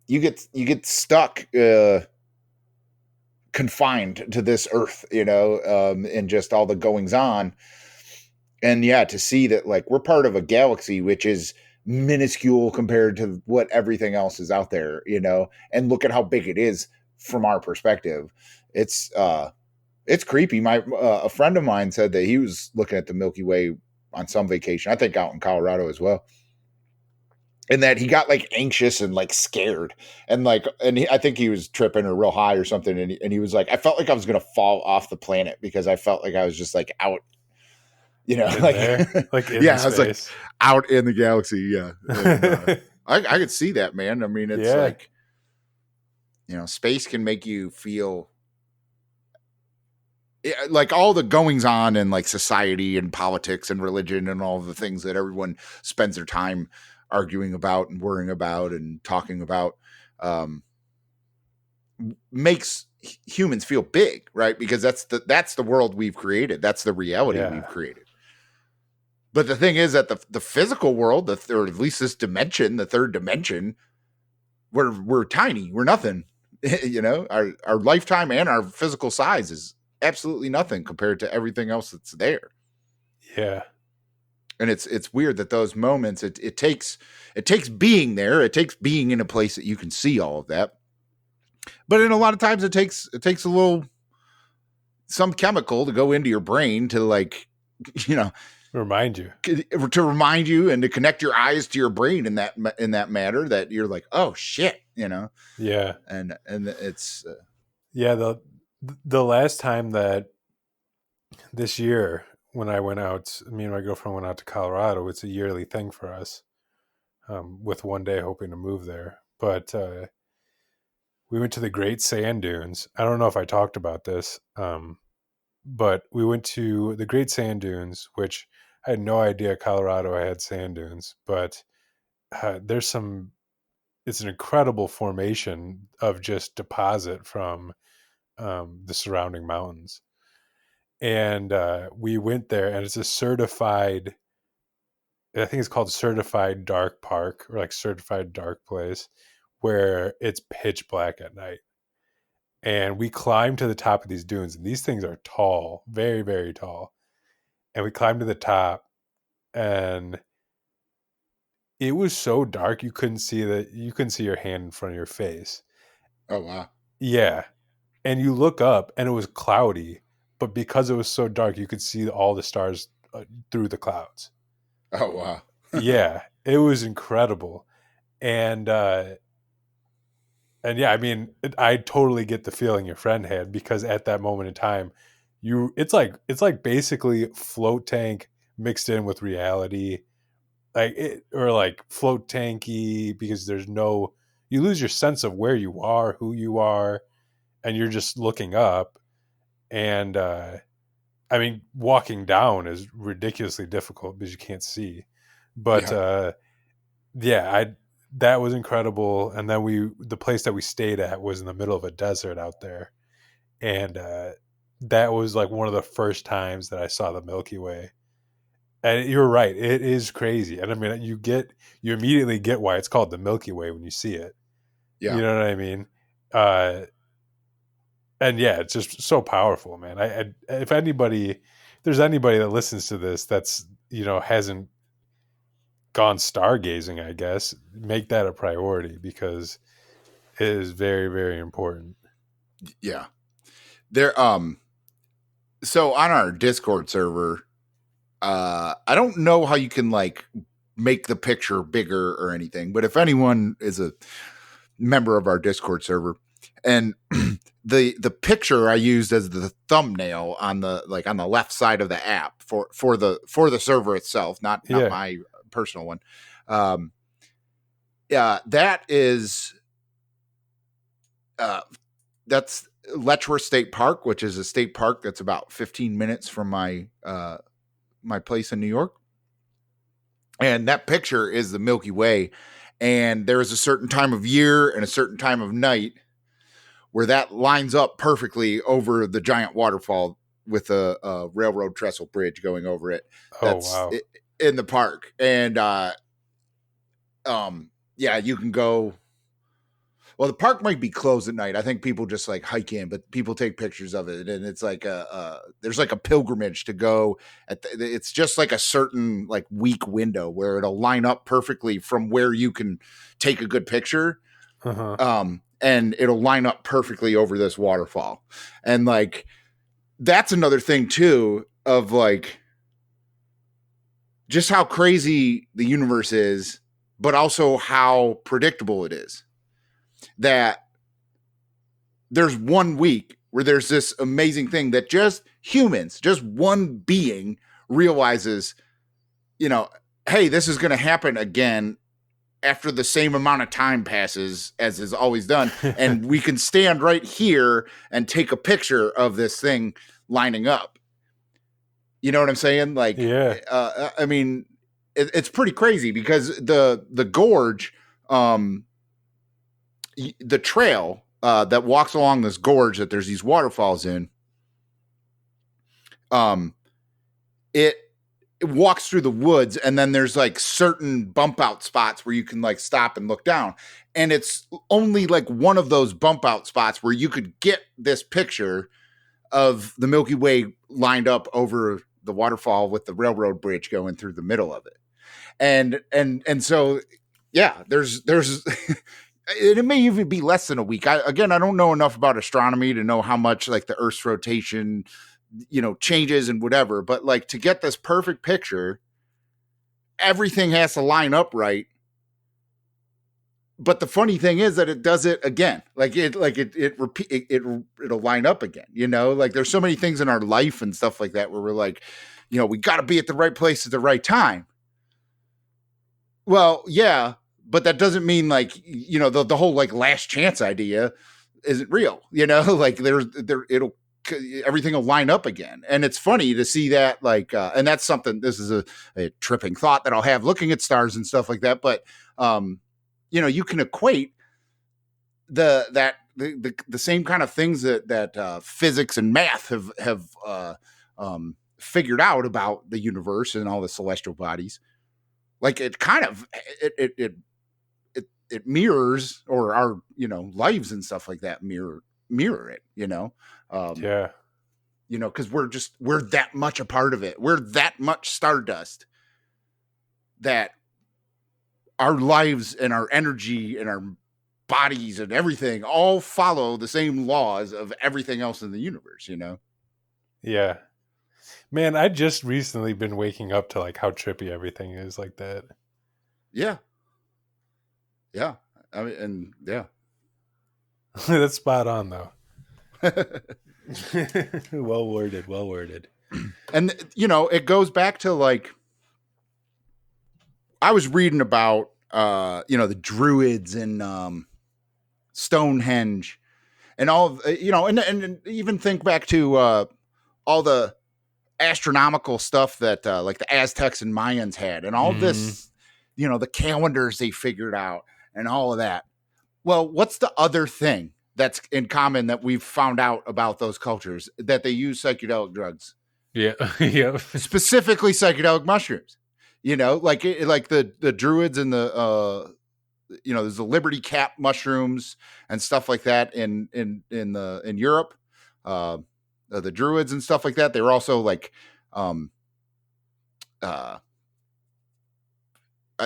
[SPEAKER 1] you get stuck confined to this earth, you know, and just all the goings on. And yeah, to see that like we're part of a galaxy which is minuscule compared to what everything else is out there, you know, and look at how big it is from our perspective. It's creepy. My a friend of mine said that he was looking at the Milky Way on some vacation, I think out in Colorado as well, and that he got like anxious and like scared, and like I think he was tripping or real high or something, and he was like, I felt like I was gonna fall off the planet because I felt like I was just like out, you know,
[SPEAKER 2] In
[SPEAKER 1] like
[SPEAKER 2] there, like in
[SPEAKER 1] yeah,
[SPEAKER 2] the
[SPEAKER 1] I was like
[SPEAKER 2] space.
[SPEAKER 1] out in the galaxy, yeah. And, I could see that, man. I mean, it's
[SPEAKER 2] Yeah.
[SPEAKER 1] like, you know, space can make you feel like all the goings on in like society and politics and religion and all the things that everyone spends their time arguing about and worrying about and talking about, um, makes humans feel big, right? Because that's the world we've created. That's the reality we've
[SPEAKER 2] Yeah.
[SPEAKER 1] created. But the thing is that the physical world, or at least this dimension, the third dimension, we're tiny. We're nothing. You know, our lifetime and our physical size is absolutely nothing compared to everything else that's there.
[SPEAKER 2] Yeah.
[SPEAKER 1] And it's weird that those moments, it takes being there. It takes being in a place that you can see all of that. But in a lot of times it takes some chemical to go into your brain to like,
[SPEAKER 2] Remind you.
[SPEAKER 1] to remind you and to connect your eyes to your brain in that matter that you're like, oh shit,
[SPEAKER 2] Yeah.
[SPEAKER 1] and it's
[SPEAKER 2] Yeah. The last time that this year when I went out, me and my girlfriend went out to Colorado. It's a yearly thing for us, with one day hoping to move there. But we went to the Great Sand Dunes. I don't know if I talked about this, but we went to the Great Sand Dunes, which I had no idea Colorado had sand dunes. But it's an incredible formation of just deposit from the surrounding mountains. And we went there, and it's a certified, I think it's called certified dark park, or like certified dark place, where it's pitch black at night. And we climbed to the top of these dunes, and these things are tall, very, very tall. And we climbed to the top, and it was so dark you couldn't see your hand in front of your face.
[SPEAKER 1] oh wow.
[SPEAKER 2] Yeah. And you look up, and it was cloudy, but because it was so dark, you could see all the stars through the clouds.
[SPEAKER 1] Oh wow.
[SPEAKER 2] Yeah, it was incredible. And yeah, I mean, I totally get the feeling your friend had, because at that moment in time, it's like basically float tank mixed in with reality, or like float tanky, because you lose your sense of where you are, who you are, and you're just looking up. And I mean, walking down is ridiculously difficult because you can't see. But that was incredible. And then the place that we stayed at was in the middle of a desert out there. And that was like one of the first times that I saw the Milky Way. And you're right, it is crazy. And I mean, you immediately get why it's called the Milky Way when you see it.
[SPEAKER 1] Yeah.
[SPEAKER 2] You know what I mean? And yeah, it's just so powerful, man. If there's anybody that listens to this that's, hasn't gone stargazing, I guess, make that a priority, because it is very, very important.
[SPEAKER 1] Yeah. There, so on our Discord server, I don't know how you can like make the picture bigger or anything, but if anyone is a member of our Discord server, and the picture I used as the thumbnail on the left side of the app for the server itself, not my personal one. That is that's Letchworth State Park, which is a state park that's about 15 minutes from my place in New York. And that picture is the Milky Way. And there is a certain time of year and a certain time of night where that lines up perfectly over the giant waterfall with a railroad trestle bridge going over it. That's in the park. And you can go. Well, the park might be closed at night. I think people just like hike in, but people take pictures of it, and it's like there's like a pilgrimage to go. It's just like a certain like week window where it'll line up perfectly from where you can take a good picture, and it'll line up perfectly over this waterfall. And like that's another thing too of like just how crazy the universe is, but also how predictable it is. That there's 1 week where there's this amazing thing that just humans, just one being realizes, hey, this is going to happen again after the same amount of time passes as is always done. And we can stand right here and take a picture of this thing lining up. You know what I'm saying? Like, I mean, it's pretty crazy because the gorge, the trail that walks along this gorge that there's these waterfalls in, it walks through the woods, and then there's like certain bump out spots where you can like stop and look down. And it's only like one of those bump out spots where you could get this picture of the Milky Way lined up over the waterfall with the railroad bridge going through the middle of it. And so, yeah, there's it may even be less than a week. I don't know enough about astronomy to know how much like the Earth's rotation, changes and whatever, but like to get this perfect picture, everything has to line up right. But the funny thing is that it does it again. It'll line up again, like there's so many things in our life and stuff like that where we're like, we got to be at the right place at the right time. Well, yeah, but that doesn't mean like, the whole like last chance idea isn't real, like everything will line up again. And it's funny to see that like, and that's something, this is a tripping thought that I'll have looking at stars and stuff like that. But, you can equate the same kind of things that physics and math have figured out about the universe and all the celestial bodies. Like it kind of it mirrors, or our lives and stuff like that mirror it.
[SPEAKER 2] Yeah.
[SPEAKER 1] Because we're that much a part of it. We're that much stardust that our lives and our energy and our bodies and everything all follow the same laws of everything else in the universe,
[SPEAKER 2] Yeah. Man, I just recently been waking up to like how trippy everything is like that.
[SPEAKER 1] Yeah. Yeah. I mean, and yeah.
[SPEAKER 2] That's spot on though. Well worded.
[SPEAKER 1] And it goes back to like, I was reading about the Druids and Stonehenge and all and even think back to all the astronomical stuff that like the Aztecs and Mayans had, and all this, the calendars they figured out and all of that. Well, what's the other thing that's in common that we've found out about those cultures? That they use psychedelic drugs.
[SPEAKER 2] Yeah. Yeah.
[SPEAKER 1] Specifically psychedelic mushrooms. Like the Druids and the there's the Liberty Cap mushrooms and stuff like that in Europe. The Druids and stuff like that. They were also like, I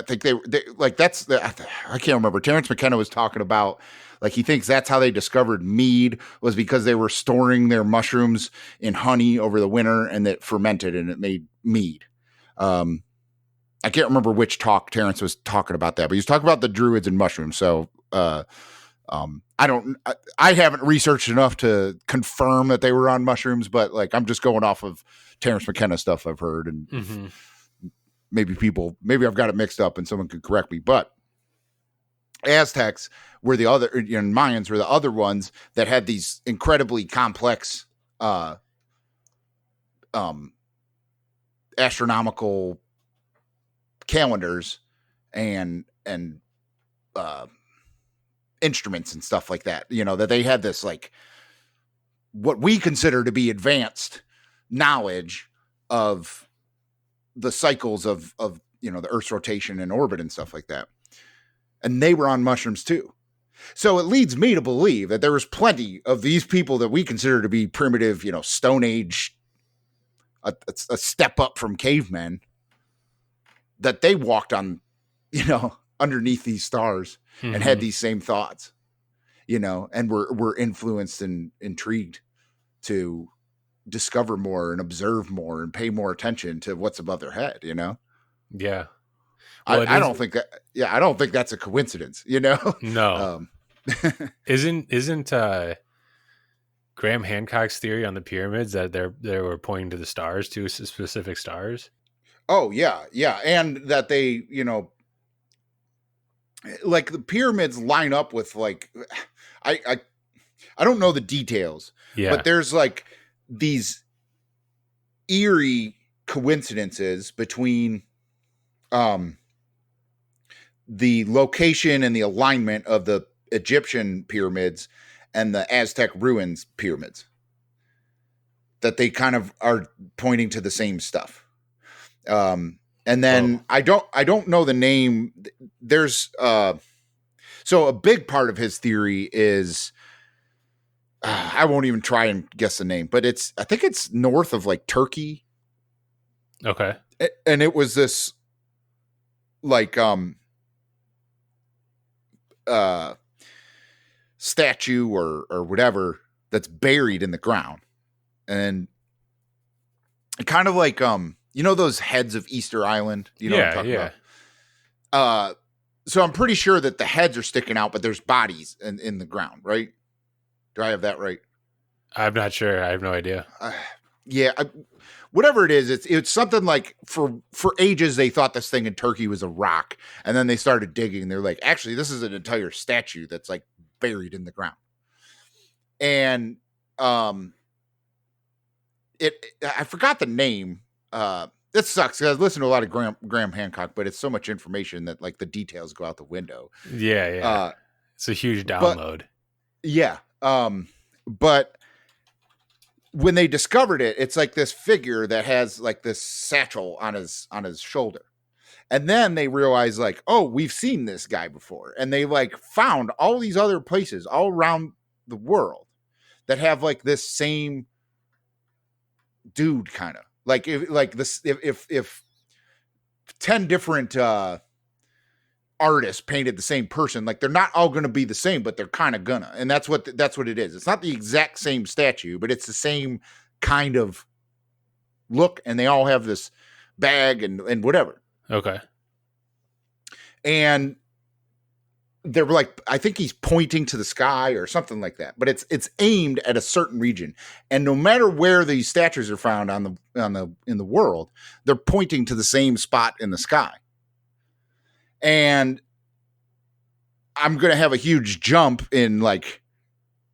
[SPEAKER 1] think they like that's the, I can't remember. Terrence McKenna was talking about like he thinks that's how they discovered mead, was because they were storing their mushrooms in honey over the winter and that fermented and it made mead. I can't remember which talk Terrence was talking about that, but he was talking about the Druids and mushrooms. So, I haven't researched enough to confirm that they were on mushrooms, but like, I'm just going off of Terrence McKenna stuff I've heard, and maybe I've got it mixed up and someone could correct me, but Aztecs were the other, and Mayans were the other ones that had these incredibly complex, astronomical calendars and instruments and stuff like that, that they had this like what we consider to be advanced knowledge of the cycles of the Earth's rotation and orbit and stuff like that. And they were on mushrooms too. So it leads me to believe that there was plenty of these people that we consider to be primitive, Stone Age, a step up from cavemen, that they walked on, underneath these stars and had these same thoughts, and were influenced and intrigued to discover more and observe more and pay more attention to what's above their head,
[SPEAKER 2] Yeah.
[SPEAKER 1] Well, I don't think that, I don't think that's a coincidence,
[SPEAKER 2] No. Isn't Graham Hancock's theory on the pyramids that they were pointing to the stars, to specific stars?
[SPEAKER 1] Oh yeah. Yeah. And that they, like the pyramids line up with like, I don't know the details, but there's like these eerie coincidences between, the location and the alignment of the Egyptian pyramids and the Aztec ruins pyramids, that they kind of are pointing to the same stuff. And then I don't know the name. There's, so a big part of his theory is, I won't even try and guess the name, but I think it's north of like Turkey
[SPEAKER 2] Okay.
[SPEAKER 1] And it was this like statue or whatever that's buried in the ground. And kind of like those heads of Easter Island, you know what I'm talking about? So I'm pretty sure that the heads are sticking out, but there's bodies in the ground, right? Do I have that right?
[SPEAKER 2] I'm not sure. I have no idea.
[SPEAKER 1] Whatever it is, it's something like for ages they thought this thing in Turkey was a rock, and then they started digging. They're like, actually, this is an entire statue that's like buried in the ground. And I forgot the name. It sucks because I listen to a lot of Graham Hancock, but it's so much information that like the details go out the window.
[SPEAKER 2] Yeah. It's a huge download.
[SPEAKER 1] But when they discovered it, it's like this figure that has like this satchel on his shoulder. And then they realized like, oh, we've seen this guy before. And they like found all these other places all around the world that have like this same dude kind of like if 10 different artists painted the same person, like they're not all going to be the same, but they're kind of gonna. And that's what it is. It's not the exact same statue, but it's the same kind of look, and they all have this bag and whatever.
[SPEAKER 2] Okay.
[SPEAKER 1] And they were like, I think he's pointing to the sky or something like that, but it's aimed at a certain region. And no matter where these statues are found in the world, they're pointing to the same spot in the sky. And I'm going to have a huge jump in like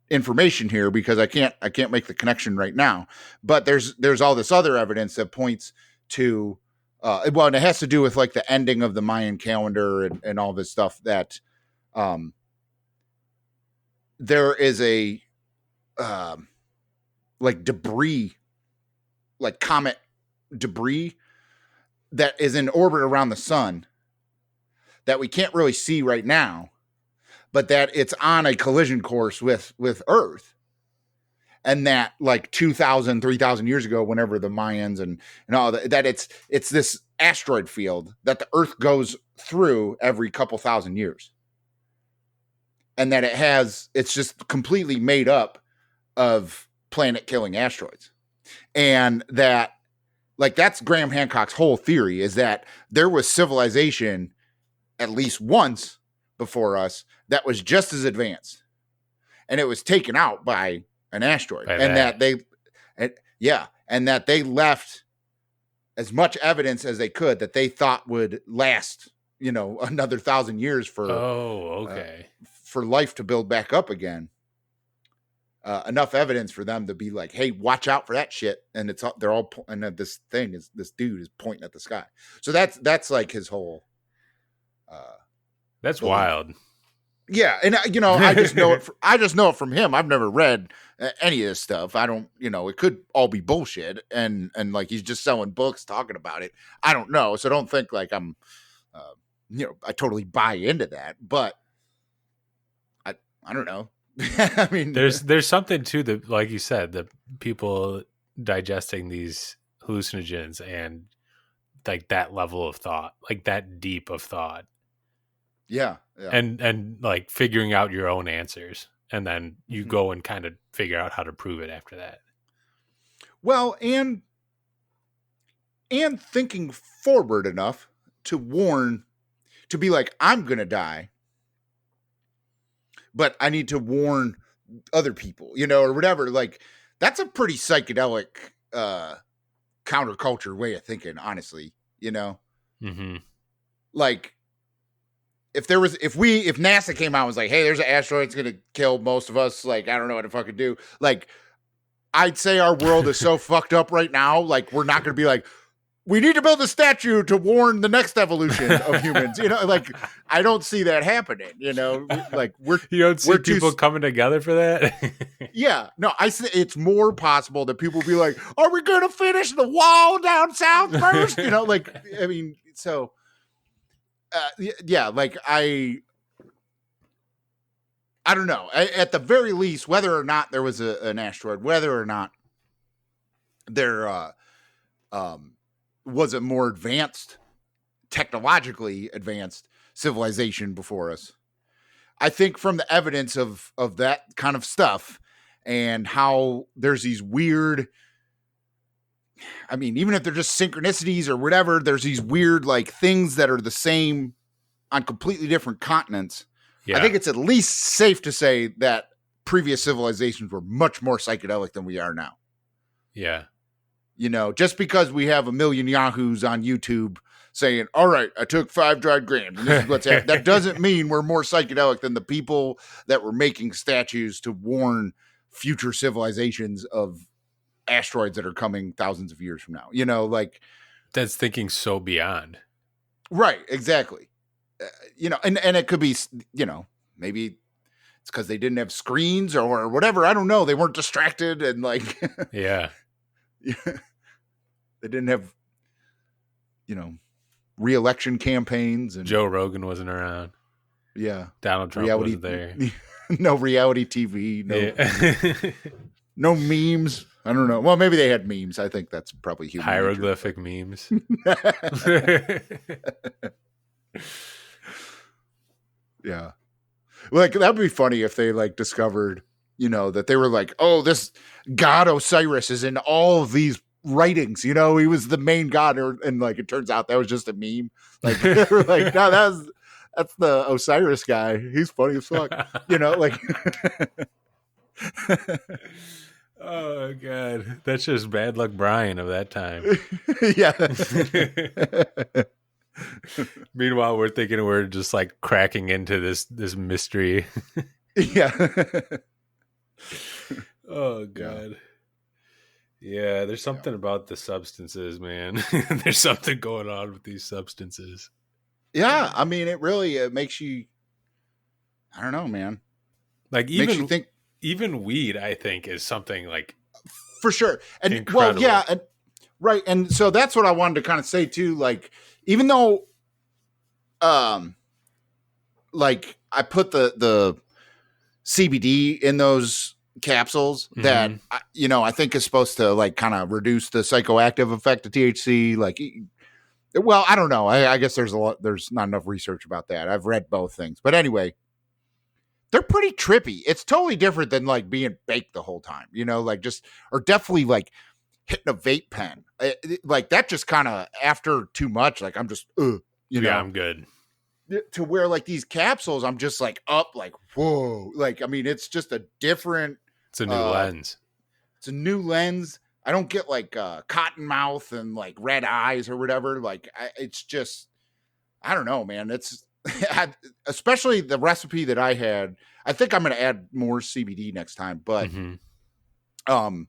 [SPEAKER 1] information here because I can't make the connection right now, but there's all this other evidence that points to, and it has to do with like the ending of the Mayan calendar and all this stuff that, there is a, like debris, like comet debris that is in orbit around the sun that we can't really see right now, but that it's on a collision course with Earth. And that like 2,000, 3,000 years ago, whenever the Mayans and all that it's this asteroid field that the Earth goes through every couple thousand years. And that it's just completely made up of planet killing asteroids. And that like, that's Graham Hancock's whole theory, is that there was civilization at least once before us that was just as advanced, and it was taken out by an asteroid, and that they left as much evidence as they could that they thought would last, another 1,000 years for for life to build back up again. Enough evidence for them to be like, hey, watch out for that shit. And this dude is pointing at the sky. So that's like his whole,
[SPEAKER 2] that's belief. Wild.
[SPEAKER 1] Yeah. And I just know it. I just know it from him. I've never read any of this stuff. I don't, it could all be bullshit. And like, he's just selling books talking about it. I don't know. So don't think like I'm, I totally buy into that, but I don't know. I mean,
[SPEAKER 2] there's something to the, like you said, the people digesting these hallucinogens and like that level of thought, like that deep of thought.
[SPEAKER 1] Yeah.
[SPEAKER 2] And like figuring out your own answers, and then you go and kind of figure out how to prove it after that.
[SPEAKER 1] Well, and thinking forward enough to be like, I'm going to die, but I need to warn other people, or whatever. Like, that's a pretty psychedelic counterculture way of thinking, honestly,
[SPEAKER 2] Mm-hmm.
[SPEAKER 1] Like, if NASA came out and was like, hey, there's an asteroid that's going to kill most of us, like, I don't know what to fucking do. Like, I'd say our world is so fucked up right now. Like, we're not going to be like, we need to build a statue to warn the next evolution of humans. Like, I don't see that happening. Like,
[SPEAKER 2] you don't see people coming together for that.
[SPEAKER 1] Yeah, no, I say it's more possible that people be like, are we going to finish the wall down south first? Like, I mean, so yeah, like I don't know. At the very least, whether or not there was an asteroid, whether or not there was a more advanced, technologically advanced civilization before us. I think from the evidence of that kind of stuff and how there's these weird, I mean, even if they're just synchronicities or whatever, there's these weird like things that are the same on completely different continents.
[SPEAKER 2] Yeah.
[SPEAKER 1] I think it's at least safe to say that previous civilizations were much more psychedelic than we are now.
[SPEAKER 2] Yeah.
[SPEAKER 1] You know, just because we have a million yahoos on YouTube saying, all right, I took 5 dried grams and this is what's happening. That doesn't mean we're more psychedelic than the people that were making statues to warn future civilizations of asteroids that are coming thousands of years from now. You know, like
[SPEAKER 2] that's thinking so beyond.
[SPEAKER 1] Right. Exactly. You know, and it could be, you know, maybe it's because they didn't have screens or whatever. I don't know. They weren't distracted and like,
[SPEAKER 2] yeah,
[SPEAKER 1] they didn't have, you know, re-election campaigns and
[SPEAKER 2] Joe Rogan wasn't around.
[SPEAKER 1] Yeah.
[SPEAKER 2] Donald Trump wasn't there.
[SPEAKER 1] No reality TV. No,
[SPEAKER 2] yeah.
[SPEAKER 1] No memes. I don't know. Well, maybe they had memes. I think that's probably human
[SPEAKER 2] hieroglyphic memes.
[SPEAKER 1] Yeah. Like that'd be funny if they like discovered, you know, that they were like, oh, this god Osiris is in all of these writings, you know, he was the main god, and like it turns out that was just a meme. Like they were like, no, that's the Osiris guy. He's funny as fuck. You know, like
[SPEAKER 2] oh god. That's just bad luck Brian of that time.
[SPEAKER 1] Yeah.
[SPEAKER 2] Meanwhile, we're thinking we're just like cracking into this mystery.
[SPEAKER 1] Yeah.
[SPEAKER 2] Oh god. Yeah, there's something about the substances, man. There's something going on with these substances.
[SPEAKER 1] Yeah, I mean, it makes you, I don't know, man.
[SPEAKER 2] Like
[SPEAKER 1] makes you think,
[SPEAKER 2] even weed, I think, is something like
[SPEAKER 1] for sure. And
[SPEAKER 2] incredible.
[SPEAKER 1] Well, yeah, and right, and so that's what I wanted to kind of say too. Like, even though, like I put the CBD in those capsules that you know I think is supposed to like kind of reduce the psychoactive effect of THC. Like, well, I don't know. I guess there's not enough research about that. I've read both things, but anyway, they're pretty trippy. It's totally different than like being baked the whole time. You know, like just or definitely like hitting a vape pen. Like that just kind of after too much. Like I'm just you know,
[SPEAKER 2] I'm good.
[SPEAKER 1] To where like these capsules, I'm just like up, like whoa, like I mean, it's just a different.
[SPEAKER 2] It's a new lens.
[SPEAKER 1] It's a new lens. I don't get like cotton mouth and like red eyes or whatever. Like it's just, I don't know, man. It's especially the recipe that I had. I think I'm going to add more CBD next time, but the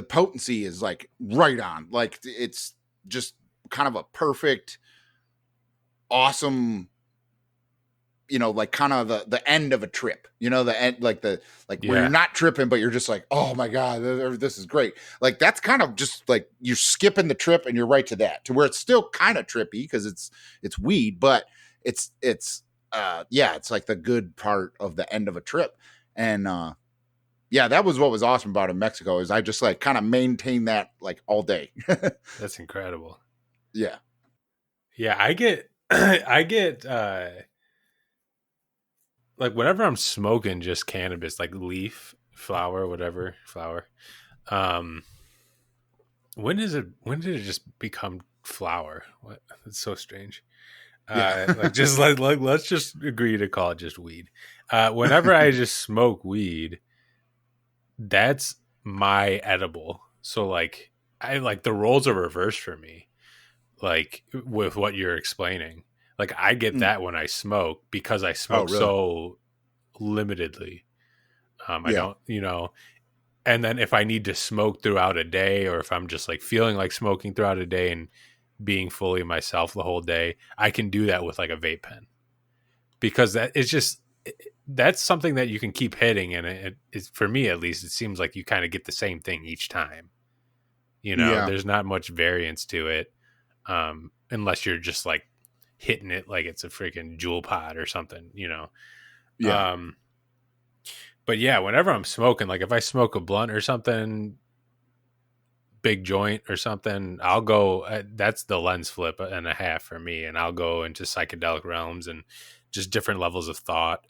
[SPEAKER 1] potency is like right on. Like it's just kind of a perfect, awesome, you know, like kind of the end of a trip, you know, the end, like where you're not tripping, but you're just like, oh my God, this is great. Like that's kind of just like you're skipping the trip and you're right to that, to where it's still kind of trippy because it's weed, but it's like the good part of the end of a trip. And yeah, that was what was awesome about in Mexico is I just like kind of maintain that like all day.
[SPEAKER 2] That's incredible.
[SPEAKER 1] Yeah.
[SPEAKER 2] Yeah. I get like whenever I'm smoking just cannabis, like leaf, flower, whatever flower. When did it just become flower? What? It's so strange. Like just like let's just agree to call it just weed. Whenever I just smoke weed, that's my edible. So like I like the roles are reversed for me. Like with what you're explaining. Like I get that when I smoke because I smoke so limitedly. I don't, you know, and then if I need to smoke throughout a day or if I'm just like feeling like smoking throughout a day and being fully myself the whole day, I can do that with like a vape pen because that's something that you can keep hitting. And it's for me, at least, it seems like you kind of get the same thing each time. You know, there's not much variance to it. Unless you're just like hitting it like it's a freaking jewel pod or something, you know? Yeah. But yeah, whenever I'm smoking, like if I smoke a blunt or something, big joint or something, I'll go, that's the lens flip and a half for me. And I'll go into psychedelic realms and just different levels of thought.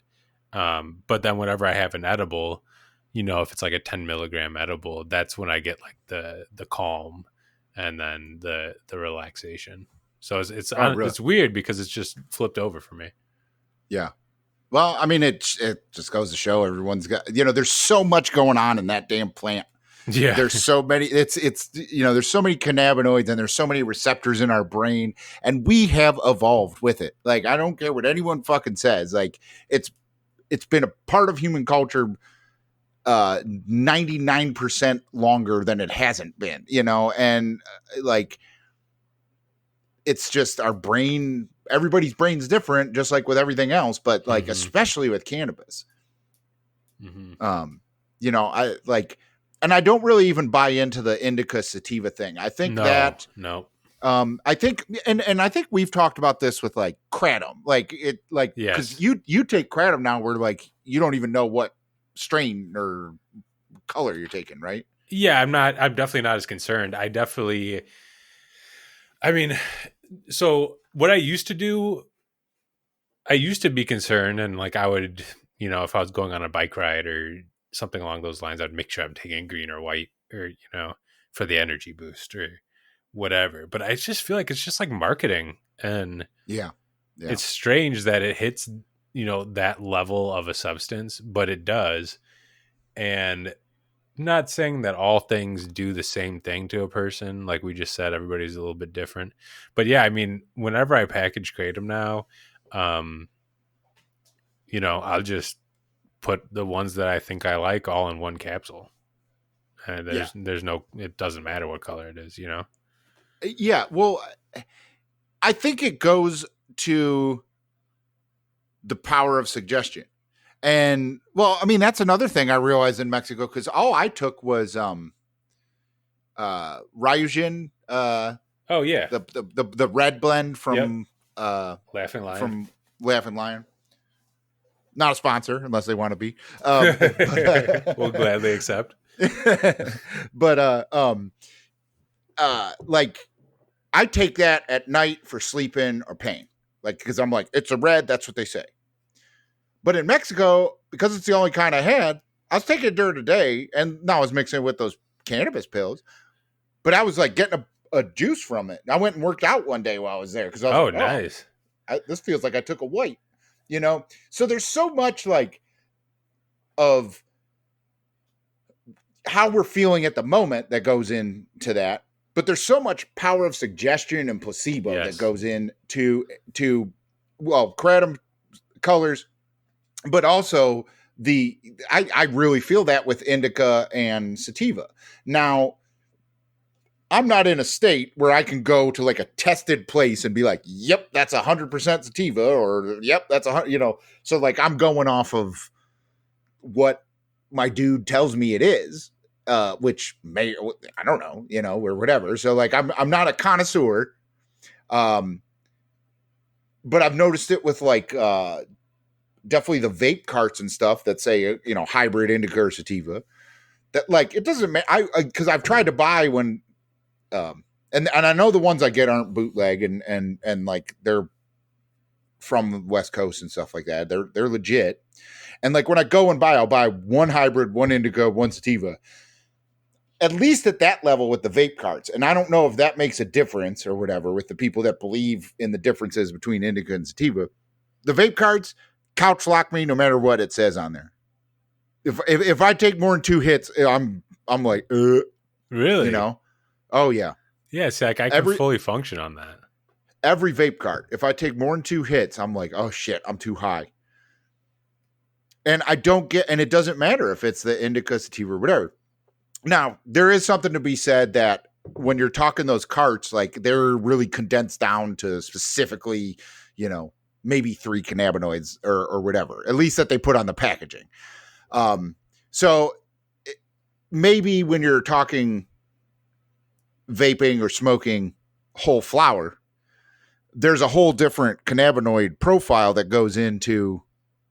[SPEAKER 2] But then whenever I have an edible, if it's like a 10 milligram edible, that's when I get like the calm and then the relaxation. So
[SPEAKER 1] Really?
[SPEAKER 2] it's weird because it's just flipped over for me.
[SPEAKER 1] Yeah. Well, I mean, it just goes to show everyone's got, there's so much going on in that damn plant.
[SPEAKER 2] Yeah.
[SPEAKER 1] There's so many, there's so many cannabinoids and there's so many receptors in our brain, and we have evolved with it. Like, I don't care what anyone fucking says. Like, it's been a part of human culture 99% longer than it hasn't been, and like, it's just our brain, everybody's brain's different, just like with everything else, but like, especially with cannabis. I like, and I don't really even buy into the indica sativa thing. I think I think, and I think we've talked about this with like kratom, because you take kratom now where like, you don't even know what strain or color you're taking, right?
[SPEAKER 2] Yeah. I'm definitely not as concerned. So what I used to do, I used to be concerned, and like I would, if I was going on a bike ride or something along those lines, I'd make sure I'm taking green or white or, for the energy boost or whatever. But I just feel like it's just like marketing, and it's strange that it hits, that level of a substance, but it does. And not saying that all things do the same thing to a person. Like we just said, everybody's a little bit different. But yeah, I mean, whenever I package kratom now, I'll just put the ones that I think I like all in one capsule. And there's no, it doesn't matter what color it is,
[SPEAKER 1] Yeah. Well, I think it goes to the power of suggestion. And well, I mean, that's another thing I realized in Mexico, because all I took was Ryujin. The red blend from
[SPEAKER 2] Laughing Lion.
[SPEAKER 1] From Laughing Lion. Not a sponsor unless they want to be.
[SPEAKER 2] We'll gladly accept.
[SPEAKER 1] But like, I take that at night for sleeping or pain, like, because I'm like, it's a red. That's what they say. But in Mexico, because it's the only kind I had, I was taking it during the day, and now I was mixing it with those cannabis pills. But I was like getting a juice from it. I went and worked out one day while I was there, because I was
[SPEAKER 2] nice.
[SPEAKER 1] This feels like I took a white, So there's so much like of how we're feeling at the moment that goes into that. But there's so much power of suggestion and placebo that goes into kratom colors. But also I really feel that with indica and sativa. Now, I'm not in a state where I can go to like a tested place and be like, yep, that's 100% sativa, or yep, that's 100, so like, I'm going off of what my dude tells me it is, which may, I don't know, or whatever. So like, I'm not a connoisseur. But I've noticed it with like, definitely the vape carts and stuff that say, hybrid indica or sativa, that like, it doesn't matter. Cause I've tried to buy when, and I know the ones I get aren't bootleg and like, they're from the West Coast and stuff like that. They're legit. And like, when I go and I'll buy one hybrid, one indica, one sativa, at least at that level with the vape carts. And I don't know if that makes a difference or whatever with the people that believe in the differences between indica and sativa. The vape carts couch lock me no matter what it says on there. If I take more than 2 hits, I'm like,
[SPEAKER 2] really?
[SPEAKER 1] Oh yeah.
[SPEAKER 2] Yeah, it's like I can fully function on that.
[SPEAKER 1] Every vape cart, if I take more than 2 hits, I'm like, oh shit, I'm too high. And and it doesn't matter if it's the indica, sativa, or whatever. Now, there is something to be said that when you're talking those carts, like, they're really condensed down to specifically, maybe 3 cannabinoids or whatever, at least that they put on the packaging. So maybe when you're talking vaping or smoking whole flower, there's a whole different cannabinoid profile that goes into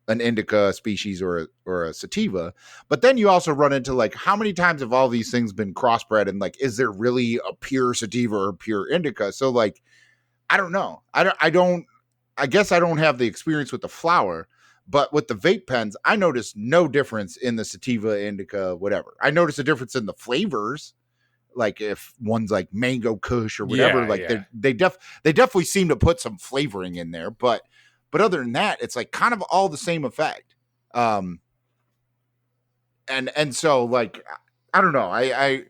[SPEAKER 1] an indica species or a sativa. But then you also run into like, how many times have all these things been crossbred, and like, is there really a pure sativa or pure indica? So like, I don't know. I guess I don't have the experience with the flower, but with the vape pens, I noticed no difference in the sativa, indica, whatever. I noticed a difference in the flavors. Like if one's like mango kush or whatever, they definitely seem to put some flavoring in there, but other than that, it's like kind of all the same effect. And so like, I don't know. I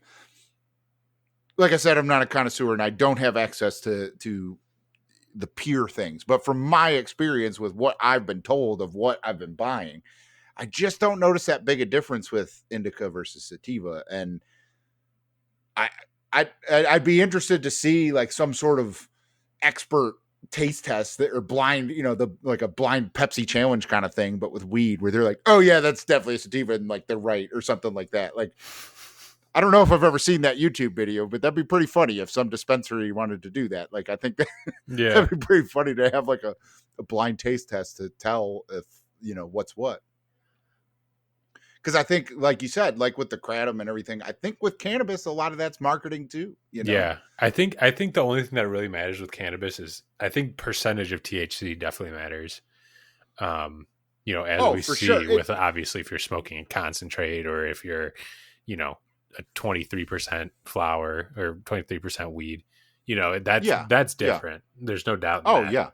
[SPEAKER 1] like I said, I'm not a connoisseur and I don't have access to the pure things, but from my experience with what I've been told of what I've been buying, I just don't notice that big a difference with indica versus sativa. And I'd be interested to see like some sort of expert taste test that are blind, like a blind Pepsi challenge kind of thing, but with weed, where they're like, oh yeah, that's definitely a sativa, and like they're right or something like that. Like, I don't know if I've ever seen that YouTube video, but that'd be pretty funny if some dispensary wanted to do that. Like, I think that'd be pretty funny to have like a blind taste test to tell if, what's what. Because I think, like you said, like with the kratom and everything, I think with cannabis, a lot of that's marketing too.
[SPEAKER 2] Yeah, I think the only thing that really matters with cannabis is, I think percentage of THC definitely matters. As we see with, obviously, if you're smoking in concentrate, or if you're, a 23% flower or 23% weed, that's different. Yeah. There's no doubt.
[SPEAKER 1] Yeah.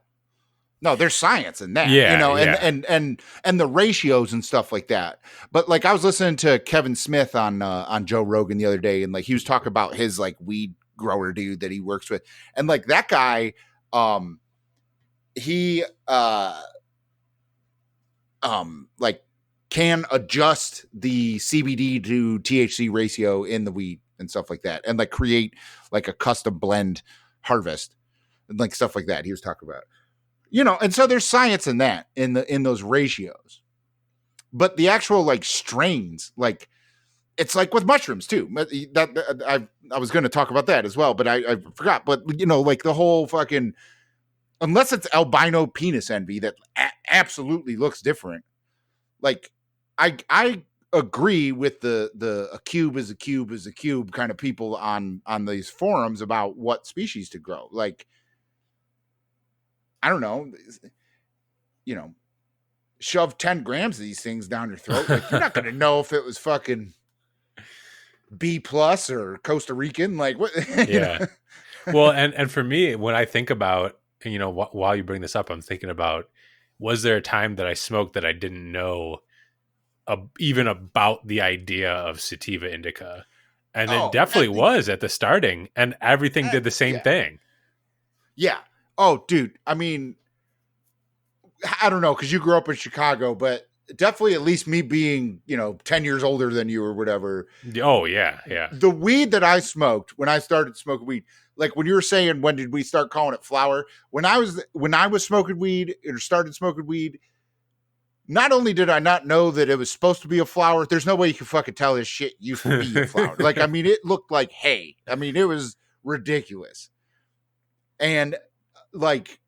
[SPEAKER 1] No, there's science in that, and the ratios and stuff like that. But like, I was listening to Kevin Smith on Joe Rogan the other day, and like he was talking about his like weed grower dude that he works with, and like that guy, he like can adjust the CBD to THC ratio in the weed and stuff like that, and like create like a custom blend harvest and like stuff like that. He was talking about. And so there's science in that, in those ratios, but the actual like strains, like it's like with mushrooms too. That I was going to talk about that as well, but I forgot. But like the whole fucking, unless it's albino penis envy that absolutely looks different. Like I agree with the a cube is a cube is a cube kind of people on these forums about what species to grow. Like, I don't know, shove 10 grams of these things down your throat. Like, you're not going to know if it was fucking B+ or Costa Rican. Like, what?
[SPEAKER 2] Yeah. Well, and for me, when I think about, while you bring this up, I'm thinking about, was there a time that I smoked that I didn't know even about the idea of sativa indica? And it definitely was at the starting, and everything did the same thing.
[SPEAKER 1] Yeah. Oh, dude. I mean, I don't know, because you grew up in Chicago, but definitely at least me being, 10 years older than you or whatever.
[SPEAKER 2] Oh, yeah. Yeah.
[SPEAKER 1] The weed that I smoked when I started smoking weed, like when you were saying, when did we start calling it flower? When I was smoking weed or started smoking weed, not only did I not know that it was supposed to be a flower, there's no way you can fucking tell this shit used to be a flower. Like, I mean, it looked like hay. I mean, it was ridiculous. And like,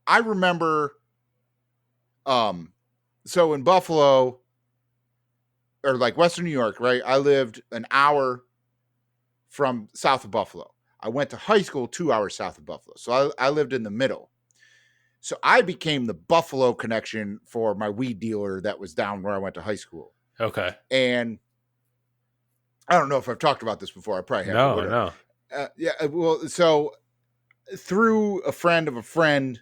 [SPEAKER 1] I remember, so in Buffalo, or like Western New York, right? I lived an hour from south of Buffalo. I went to high school 2 hours south of Buffalo. So I lived in the middle. So I became the Buffalo connection for my weed dealer that was down where I went to high school.
[SPEAKER 2] Okay.
[SPEAKER 1] And I don't know if I've talked about this before. I probably have.
[SPEAKER 2] No.
[SPEAKER 1] Yeah. Well, so through a friend of a friend,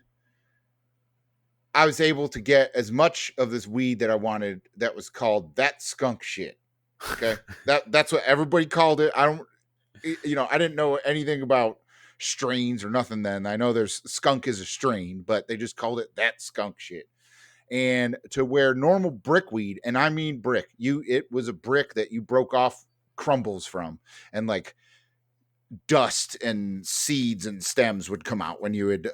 [SPEAKER 1] I was able to get as much of this weed that I wanted that was called that skunk shit. Okay. That's what everybody called it. I didn't know anything about strains or nothing then. I know there's skunk is a strain, but they just called it that skunk shit. And to where normal brickweed, and I mean brick, it was a brick that you broke off crumbles from, and like dust and seeds and stems would come out when you would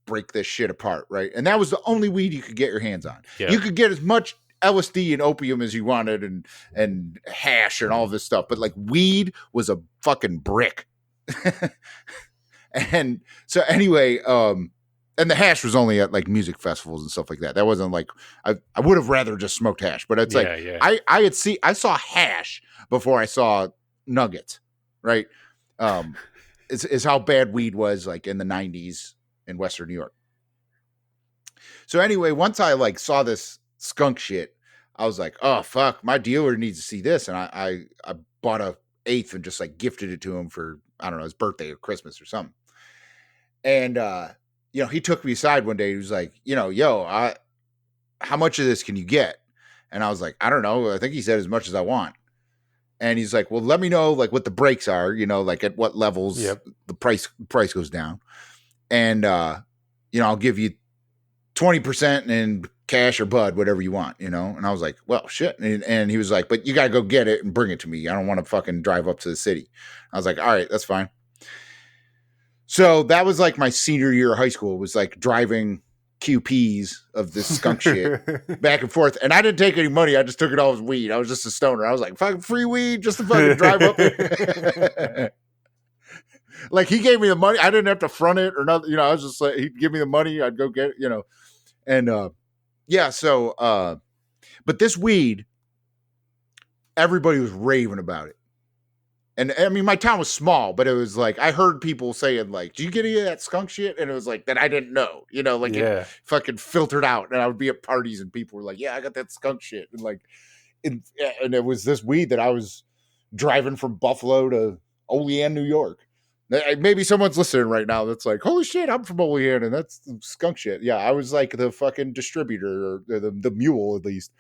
[SPEAKER 1] break this shit apart, right? And that was the only weed you could get your hands on. Yeah. You could get as much LSD and opium as you wanted, and hash and all this stuff, but like weed was a fucking brick. And so anyway, and And the hash was only at like music festivals and stuff like that. That wasn't like I would have rather just smoked hash, but it's I saw hash before I saw nuggets, right? Is how bad weed was like in the 90s in Western New York. So anyway, once I like saw this skunk shit, I was like, oh fuck, my dealer needs to see this. And I bought a eighth and just like gifted it to him for, I don't know, his birthday or Christmas or something. And he took me aside one day. He was like, how much of this can you get? And I was like, I don't know. I think he said as much as I want. And he's like, well, let me know like what the breaks are, like at what levels the price goes down. And, I'll give you 20% in cash or bud, whatever you want, And I was like, well, shit. And he was like, but you got to go get it and bring it to me. I don't want to fucking drive up to the city. I was like, all right, that's fine. So that was like my senior year of high school, was like driving QPs of this skunk shit back and forth. And I didn't take any money. I just took it all as weed. I was just a stoner. I was like, fucking free weed just to fucking drive up there. Like he gave me the money. I didn't have to front it or nothing. I was just like, he'd give me the money. I'd go get it, And but this weed, everybody was raving about it. And I mean, my town was small, but it was like, I heard people saying like, do you get any of that skunk shit? And it was like, that I didn't know, it fucking filtered out. And I would be at parties and people were like, yeah, I got that skunk shit. And like, and it was this weed that I was driving from Buffalo to Olean, New York. Maybe someone's listening right now that's like, holy shit, I'm from Olean and that's skunk shit. Yeah, I was like the fucking distributor, or the mule at least.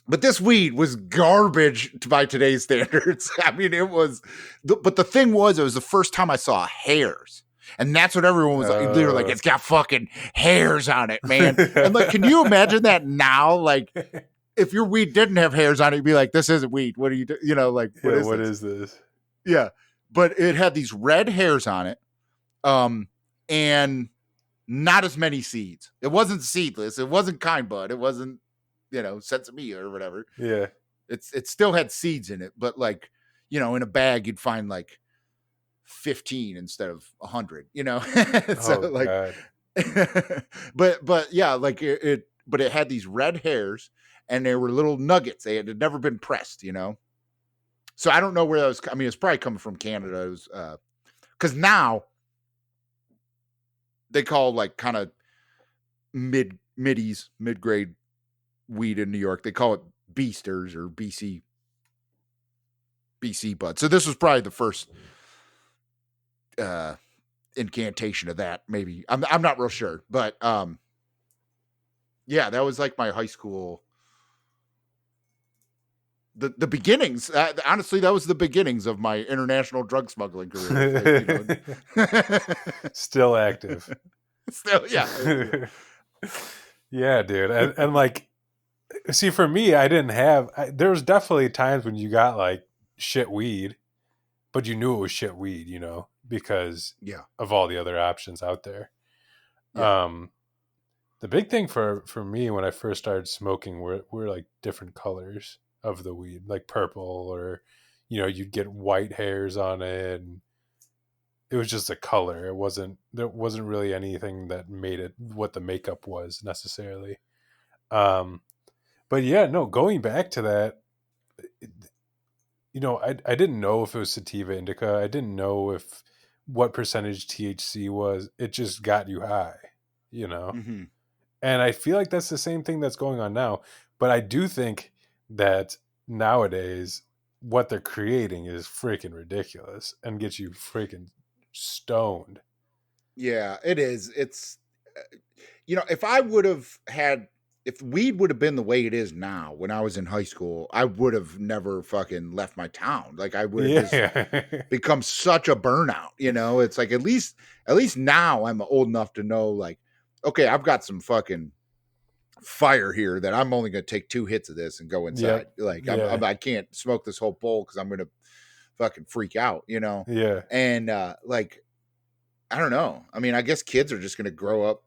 [SPEAKER 1] But this weed was garbage by today's standards. I mean, it was, but the thing was, it was the first time I saw hairs. And that's what everyone was like. They were like, it's got fucking hairs on it, man. And like, can you imagine that now? Like, if your weed didn't have hairs on it, you'd be like, this isn't weed. What are you doing? Like, what is this? Yeah. But it had these red hairs on it. And not as many seeds. It wasn't seedless. It wasn't kind bud. It wasn't, sesame or whatever.
[SPEAKER 2] Yeah.
[SPEAKER 1] It still had seeds in it, but like, in a bag, you'd find like 15 instead of 100, So like, but yeah, like but it had these red hairs and they were little nuggets. They had never been pressed, So I don't know where that was. I mean, it's probably coming from Canada. It was, cause now they call like kind of mid-grade weed in New York. They call it Beasters or BC bud. So this was probably the first incantation of that. Maybe I'm not real sure, but yeah, that was like my high school. The beginnings. Honestly, that was the beginnings of my international drug smuggling career.
[SPEAKER 2] Still active.
[SPEAKER 1] Still, yeah.
[SPEAKER 2] Yeah, dude, and like. See, for me, there was definitely times when you got like shit weed, but you knew it was shit weed, because of all the other options out there. Yeah. The big thing for me when I first started smoking were like different colors of the weed, like purple, or, you'd get white hairs on it. And it was just a color. There wasn't really anything that made it what the makeup was necessarily. But yeah, no, going back to that, I didn't know if it was sativa indica. I didn't know what percentage THC was. It just got you high,
[SPEAKER 1] Mm-hmm.
[SPEAKER 2] And I feel like that's the same thing that's going on now. But I do think that nowadays what they're creating is freaking ridiculous and gets you freaking stoned.
[SPEAKER 1] Yeah, it is. It's, if weed would have been the way it is now when I was in high school, I would have never fucking left my town. Like I would have just become such a burnout, It's like at least now I'm old enough to know like, okay, I've got some fucking fire here that I'm only going to take 2 hits of this and go inside. Yep. Like I can't smoke this whole bowl because I'm going to fucking freak out,
[SPEAKER 2] Yeah.
[SPEAKER 1] And like, I don't know. I mean, I guess kids are just going to grow up,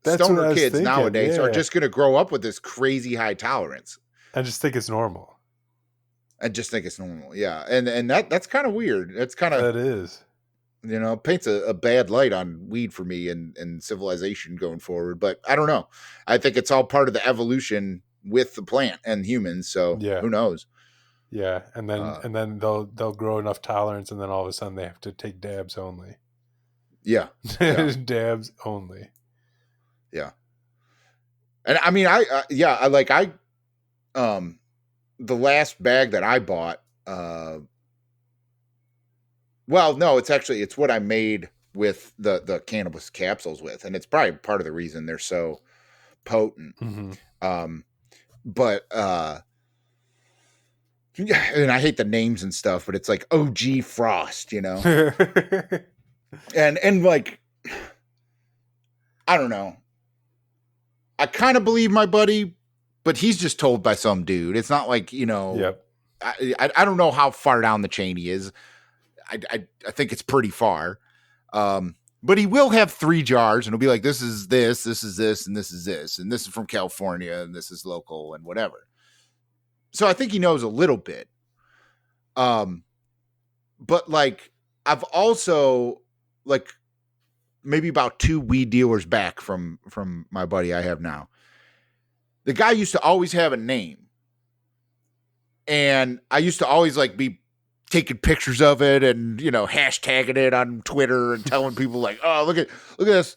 [SPEAKER 1] stoner kids thinking, nowadays are just going to grow up with this crazy high tolerance.
[SPEAKER 2] I just think it's normal.
[SPEAKER 1] Yeah. And that's kind of weird. It's kind of,
[SPEAKER 2] that is.
[SPEAKER 1] You know, paints a bad light on weed for me and civilization going forward. But I don't know. I think it's all part of the evolution with the plant and humans. So
[SPEAKER 2] Yeah.
[SPEAKER 1] who knows?
[SPEAKER 2] Yeah. And
[SPEAKER 1] Uh,
[SPEAKER 2] then they'll grow enough tolerance, and then all of a sudden they have to take dabs only.
[SPEAKER 1] yeah, yeah,
[SPEAKER 2] Dabs only.
[SPEAKER 1] yeah. And I mean, I like um the last bag that I bought. Well, no, it's what I made with the cannabis capsules with, and it's probably part of the reason they're so potent.
[SPEAKER 2] Mm-hmm.
[SPEAKER 1] Um, but yeah, and I hate the names and stuff, but it's like OG Frost, you know, and like I don't know. I kind of believe my buddy, but he's just told by some dude. It's not like, you know,
[SPEAKER 2] Yep.
[SPEAKER 1] I don't know how far down the chain he is. I think it's pretty far. But he will have 3 jars and he'll be like, this is this, this is this, and this is this, and this is from California, and this is local and whatever. So I think he knows a little bit. But like I've also like maybe about 2 weed dealers back from my buddy I have now. The guy used to always have a name. And I used to always like be taking pictures of it and, you know, hashtagging it on Twitter and telling people like, oh, look at this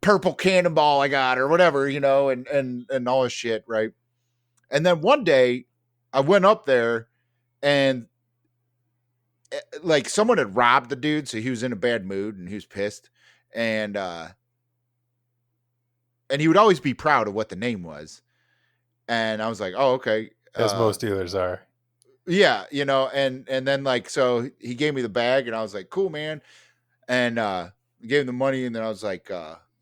[SPEAKER 1] purple cannonball I got or whatever, you know, and all this shit. Right. And then one day I went up there and like someone had robbed the dude. So he was in a bad mood and he was pissed. And he would always be proud of what the name was. And I was like, oh, okay.
[SPEAKER 2] As most dealers are.
[SPEAKER 1] Yeah, you know, and then like so he gave me the bag and I was like, cool, man. And gave him the money, and then I was like,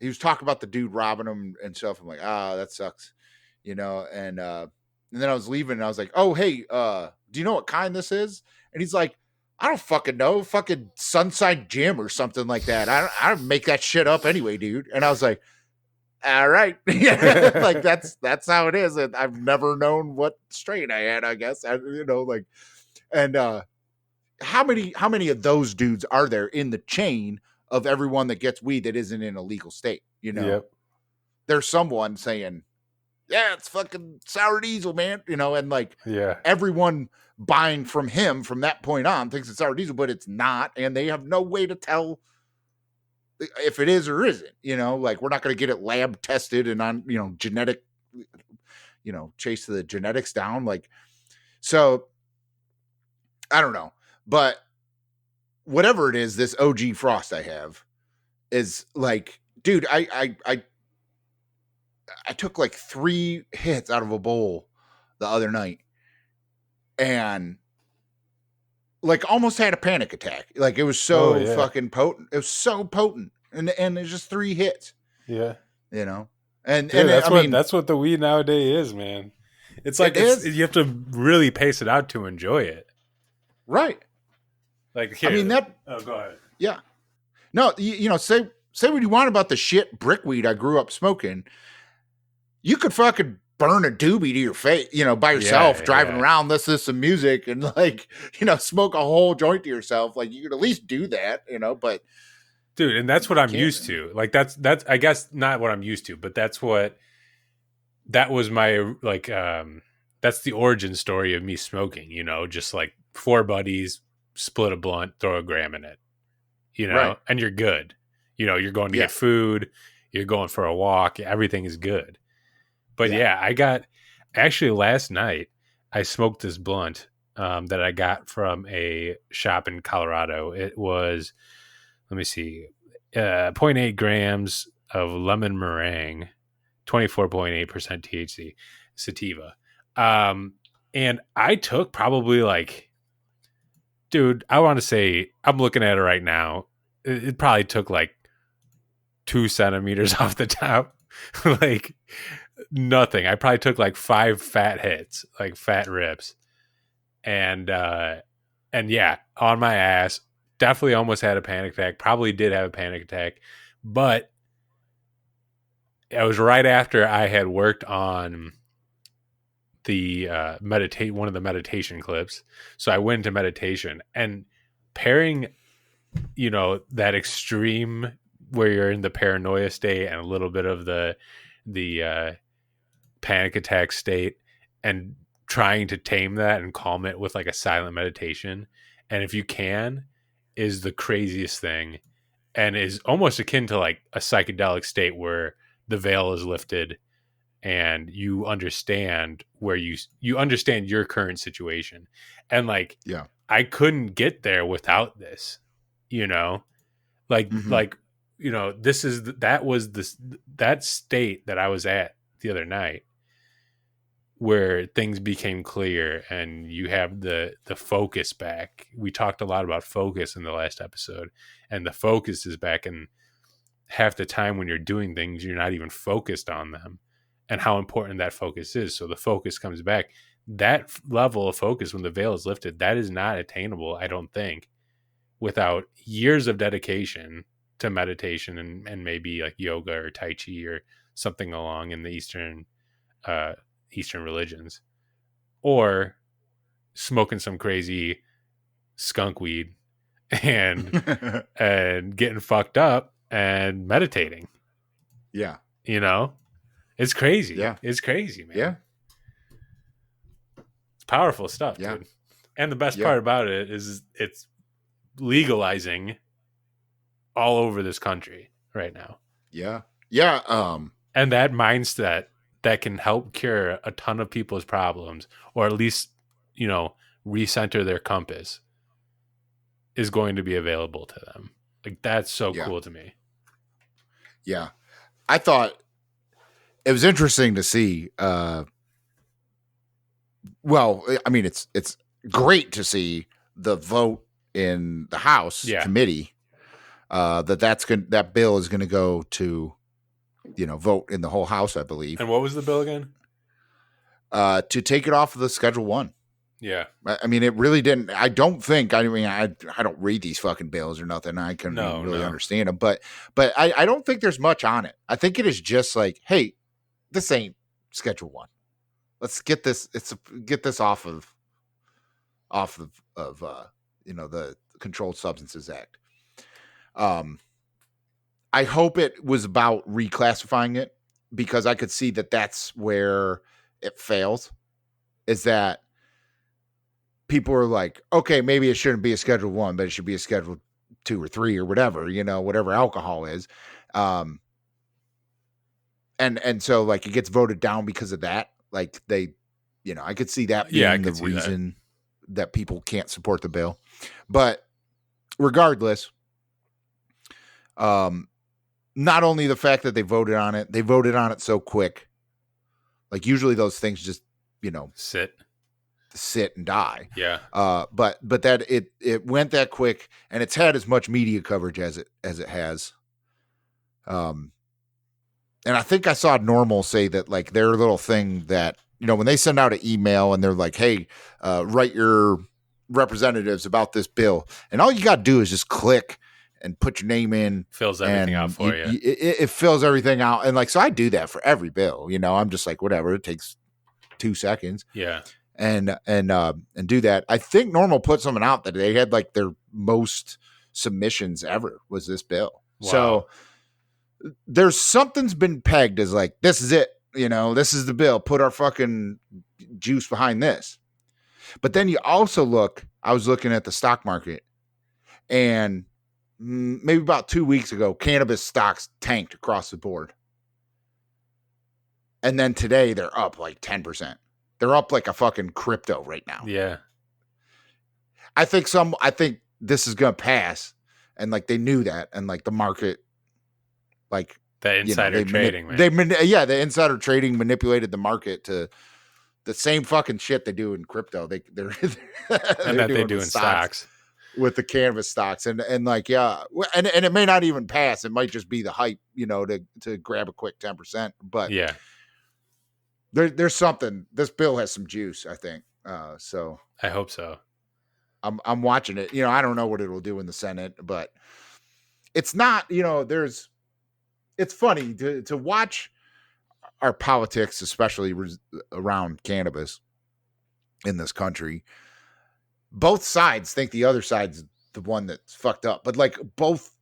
[SPEAKER 1] he was talking about the dude robbing him and stuff. I'm like, that sucks, you know, and then I was leaving and I was like, oh, hey, do you know what kind this is? And he's like, I don't fucking know, fucking Sunside Gym or something like that. I don't make that shit up anyway, dude. And I was like, all right. Like that's how it is. And I've never known what strain I had, I guess. You know, like, and how many of those dudes are there in the chain of everyone that gets weed that isn't in a legal state? You know,
[SPEAKER 2] Yep.
[SPEAKER 1] There's someone saying, yeah, it's fucking sour diesel, man. You know, and like everyone buying from him from that point on thinks it's sour diesel, but it's not. And they have no way to tell if it is or isn't, you know, like we're not going to get it lab tested and on, you know, genetic, you know, chase the genetics down. Like, so I don't know, but whatever it is, this OG Frost I have is like, dude, I took like 3 hits out of a bowl the other night and like almost had a panic attack. Like it was so fucking potent. It was so potent. And it's just 3 hits.
[SPEAKER 2] Yeah.
[SPEAKER 1] You know? And
[SPEAKER 2] dude,
[SPEAKER 1] and
[SPEAKER 2] that's what the weed nowadays is, man. It's like you have to really pace it out to enjoy it.
[SPEAKER 1] Right.
[SPEAKER 2] Like here,
[SPEAKER 1] I mean that
[SPEAKER 2] go ahead.
[SPEAKER 1] Yeah. No, you know, say what you want about the shit brickweed I grew up smoking. You could fucking burn a doobie to your face, you know, by yourself, driving around, listen to some music and like, you know, smoke a whole joint to yourself. Like you could at least do that, you know, but
[SPEAKER 2] dude, and that's what I'm used to. Like that's I guess not what I'm used to, but that was my like that's the origin story of me smoking, you know, just like 4 buddies, split a blunt, throw a gram in it. You know, and you're good. You know, you're going to get food, you're going for a walk, everything is good. But actually last night I smoked this blunt that I got from a shop in Colorado. It was, let me see, 0.8 grams of lemon meringue, 24.8% THC, sativa. And I took probably like, dude, I want to say, I'm looking at it right now. It probably took like 2 centimeters off the top. Like nothing. I probably took like 5 fat hits, like fat rips. And yeah, on my ass, definitely almost had a panic attack. Probably did have a panic attack, but it was right after I had worked on the one of the meditation clips. So I went into meditation, and pairing that extreme where you're in the paranoia state and a little bit of the panic attack state, and trying to tame that and calm it with like a silent meditation. And if you can, is the craziest thing, and is almost akin to like a psychedelic state where the veil is lifted and you understand where you understand your current situation. And like,
[SPEAKER 1] Yeah.
[SPEAKER 2] I couldn't get there without this, like, that state that I was at the other night where things became clear and you have the focus back. We talked a lot about focus in the last episode, and the focus is back. And half the time when you're doing things, you're not even focused on them and how important that focus is. So the focus comes back. That level of focus, when the veil is lifted, that is not attainable, I don't think, without years of dedication to meditation and maybe like yoga or Tai Chi or something along in the Eastern religions, or smoking some crazy skunk weed and and getting fucked up and meditating.
[SPEAKER 1] Yeah.
[SPEAKER 2] It's crazy.
[SPEAKER 1] Yeah.
[SPEAKER 2] It's crazy, man.
[SPEAKER 1] Yeah.
[SPEAKER 2] It's powerful stuff,
[SPEAKER 1] Yeah.
[SPEAKER 2] dude. And the best part about it is it's legalizing all over this country right now.
[SPEAKER 1] Yeah. Yeah.
[SPEAKER 2] And that mindset that can help cure a ton of people's problems, or at least, recenter their compass, is going to be available to them. Like, that's so cool to me.
[SPEAKER 1] Yeah. I thought it was interesting to see. Well, I mean, it's great to see the vote in the House committee that bill is going to go to, vote in the whole House, I believe.
[SPEAKER 2] And what was the bill again?
[SPEAKER 1] To take it off of the Schedule 1.
[SPEAKER 2] Yeah.
[SPEAKER 1] I mean, it really didn't. I don't read these fucking bills or nothing. I couldn't really understand them. But I don't think there's much on it. I think it is just like, hey, this ain't Schedule 1. Let's get this. Get this off of the Controlled Substances Act. I hope it was about reclassifying it, because I could see that that's where it fails. Is that people are like, okay, maybe it shouldn't be a Schedule 1, but it should be a Schedule 2 or 3 or whatever, whatever alcohol is. And so like it gets voted down because of that. Like they, I could see that being the reason that people can't support the bill. But regardless, not only the fact that they voted on it so quick. Like usually those things just, sit and die.
[SPEAKER 2] Yeah.
[SPEAKER 1] But that it went that quick, and it's had as much media coverage as it has. And I think I saw Normal say that like their little thing that, when they send out an email and they're like, hey, write your representatives about this bill, and all you got to do is just click and put your name in.
[SPEAKER 2] Fills everything out for you.
[SPEAKER 1] It fills everything out. And like, so I do that for every bill, I'm just like, whatever, it takes 2 seconds.
[SPEAKER 2] Yeah.
[SPEAKER 1] And do that. I think Normal put something out that they had like their most submissions ever was this bill.
[SPEAKER 2] Wow.
[SPEAKER 1] So there's something's been pegged as like, this is it, this is the bill, put our fucking juice behind this. But then you also I was looking at the stock market, and maybe about 2 weeks ago, cannabis stocks tanked across the board. And then today they're up like 10%. They're up like a fucking crypto right now.
[SPEAKER 2] Yeah.
[SPEAKER 1] I think this is going to pass. And like, they knew that. And like the market, like
[SPEAKER 2] the insider trading, man.
[SPEAKER 1] The insider trading manipulated the market to the same fucking shit they do in crypto. They're
[SPEAKER 2] and that they do in stocks
[SPEAKER 1] with the cannabis stocks. And like, yeah. And it may not even pass. It might just be the hype, to grab a quick 10%. But
[SPEAKER 2] yeah.
[SPEAKER 1] There's something. This bill has some juice, I think. So
[SPEAKER 2] I hope so.
[SPEAKER 1] I'm watching it. I don't know what it'll do in the Senate, but it's not. It's funny to watch our politics, especially around cannabis in this country. Both sides think the other side's the one that's fucked up. But like both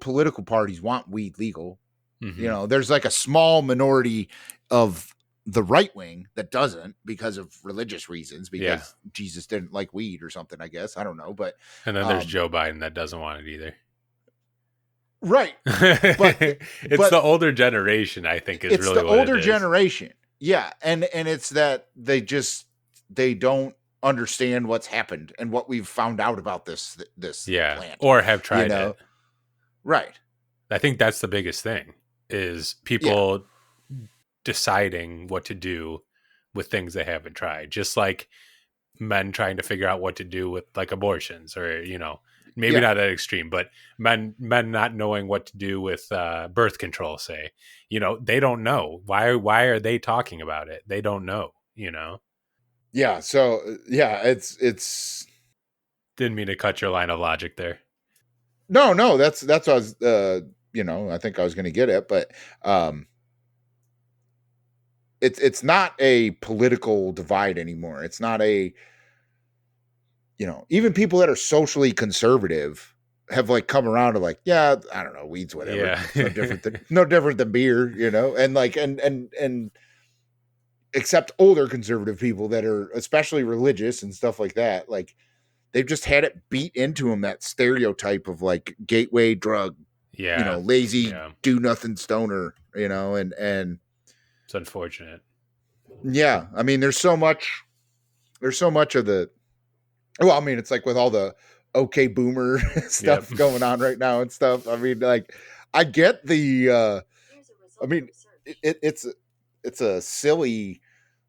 [SPEAKER 1] political parties want weed legal.
[SPEAKER 2] Mm-hmm.
[SPEAKER 1] You know, there's like a small minority of the right wing that doesn't because of religious reasons, because Jesus didn't like weed or something, I guess. I don't know. But
[SPEAKER 2] and then there's Joe Biden that doesn't want it either.
[SPEAKER 1] Right. But
[SPEAKER 2] it's the older generation, I think, is really what
[SPEAKER 1] older
[SPEAKER 2] it is.
[SPEAKER 1] generation. Yeah. And it's that they don't understand what's happened and what we've found out about this plant.
[SPEAKER 2] Or have tried it.
[SPEAKER 1] Right.
[SPEAKER 2] I think that's the biggest thing, is people deciding what to do with things they haven't tried. Just like men trying to figure out what to do with like abortions, or, you know, maybe not that extreme, but men not knowing what to do with birth control, say, you know, they don't know. Why are they talking about it? They don't know, you know?
[SPEAKER 1] Yeah. So it's
[SPEAKER 2] didn't mean to cut your line of logic there.
[SPEAKER 1] No, that's what I was, you know, I think I was going to get at, but it's not a political divide anymore. It's not a, you know, even people that are socially conservative have like come around to like, yeah, I don't know, weed's whatever.
[SPEAKER 2] Yeah.
[SPEAKER 1] no different than beer, you know, and like, and except older conservative people that are especially religious and stuff like that. Like they've just had it beat into them, that stereotype of like gateway drug, you know, lazy, do nothing stoner, you know, and
[SPEAKER 2] it's unfortunate.
[SPEAKER 1] Yeah. I mean, there's so much of the, well, I mean, it's like with all the okay boomer stuff going on right now and stuff. I mean, like, I get the, I mean, it's a silly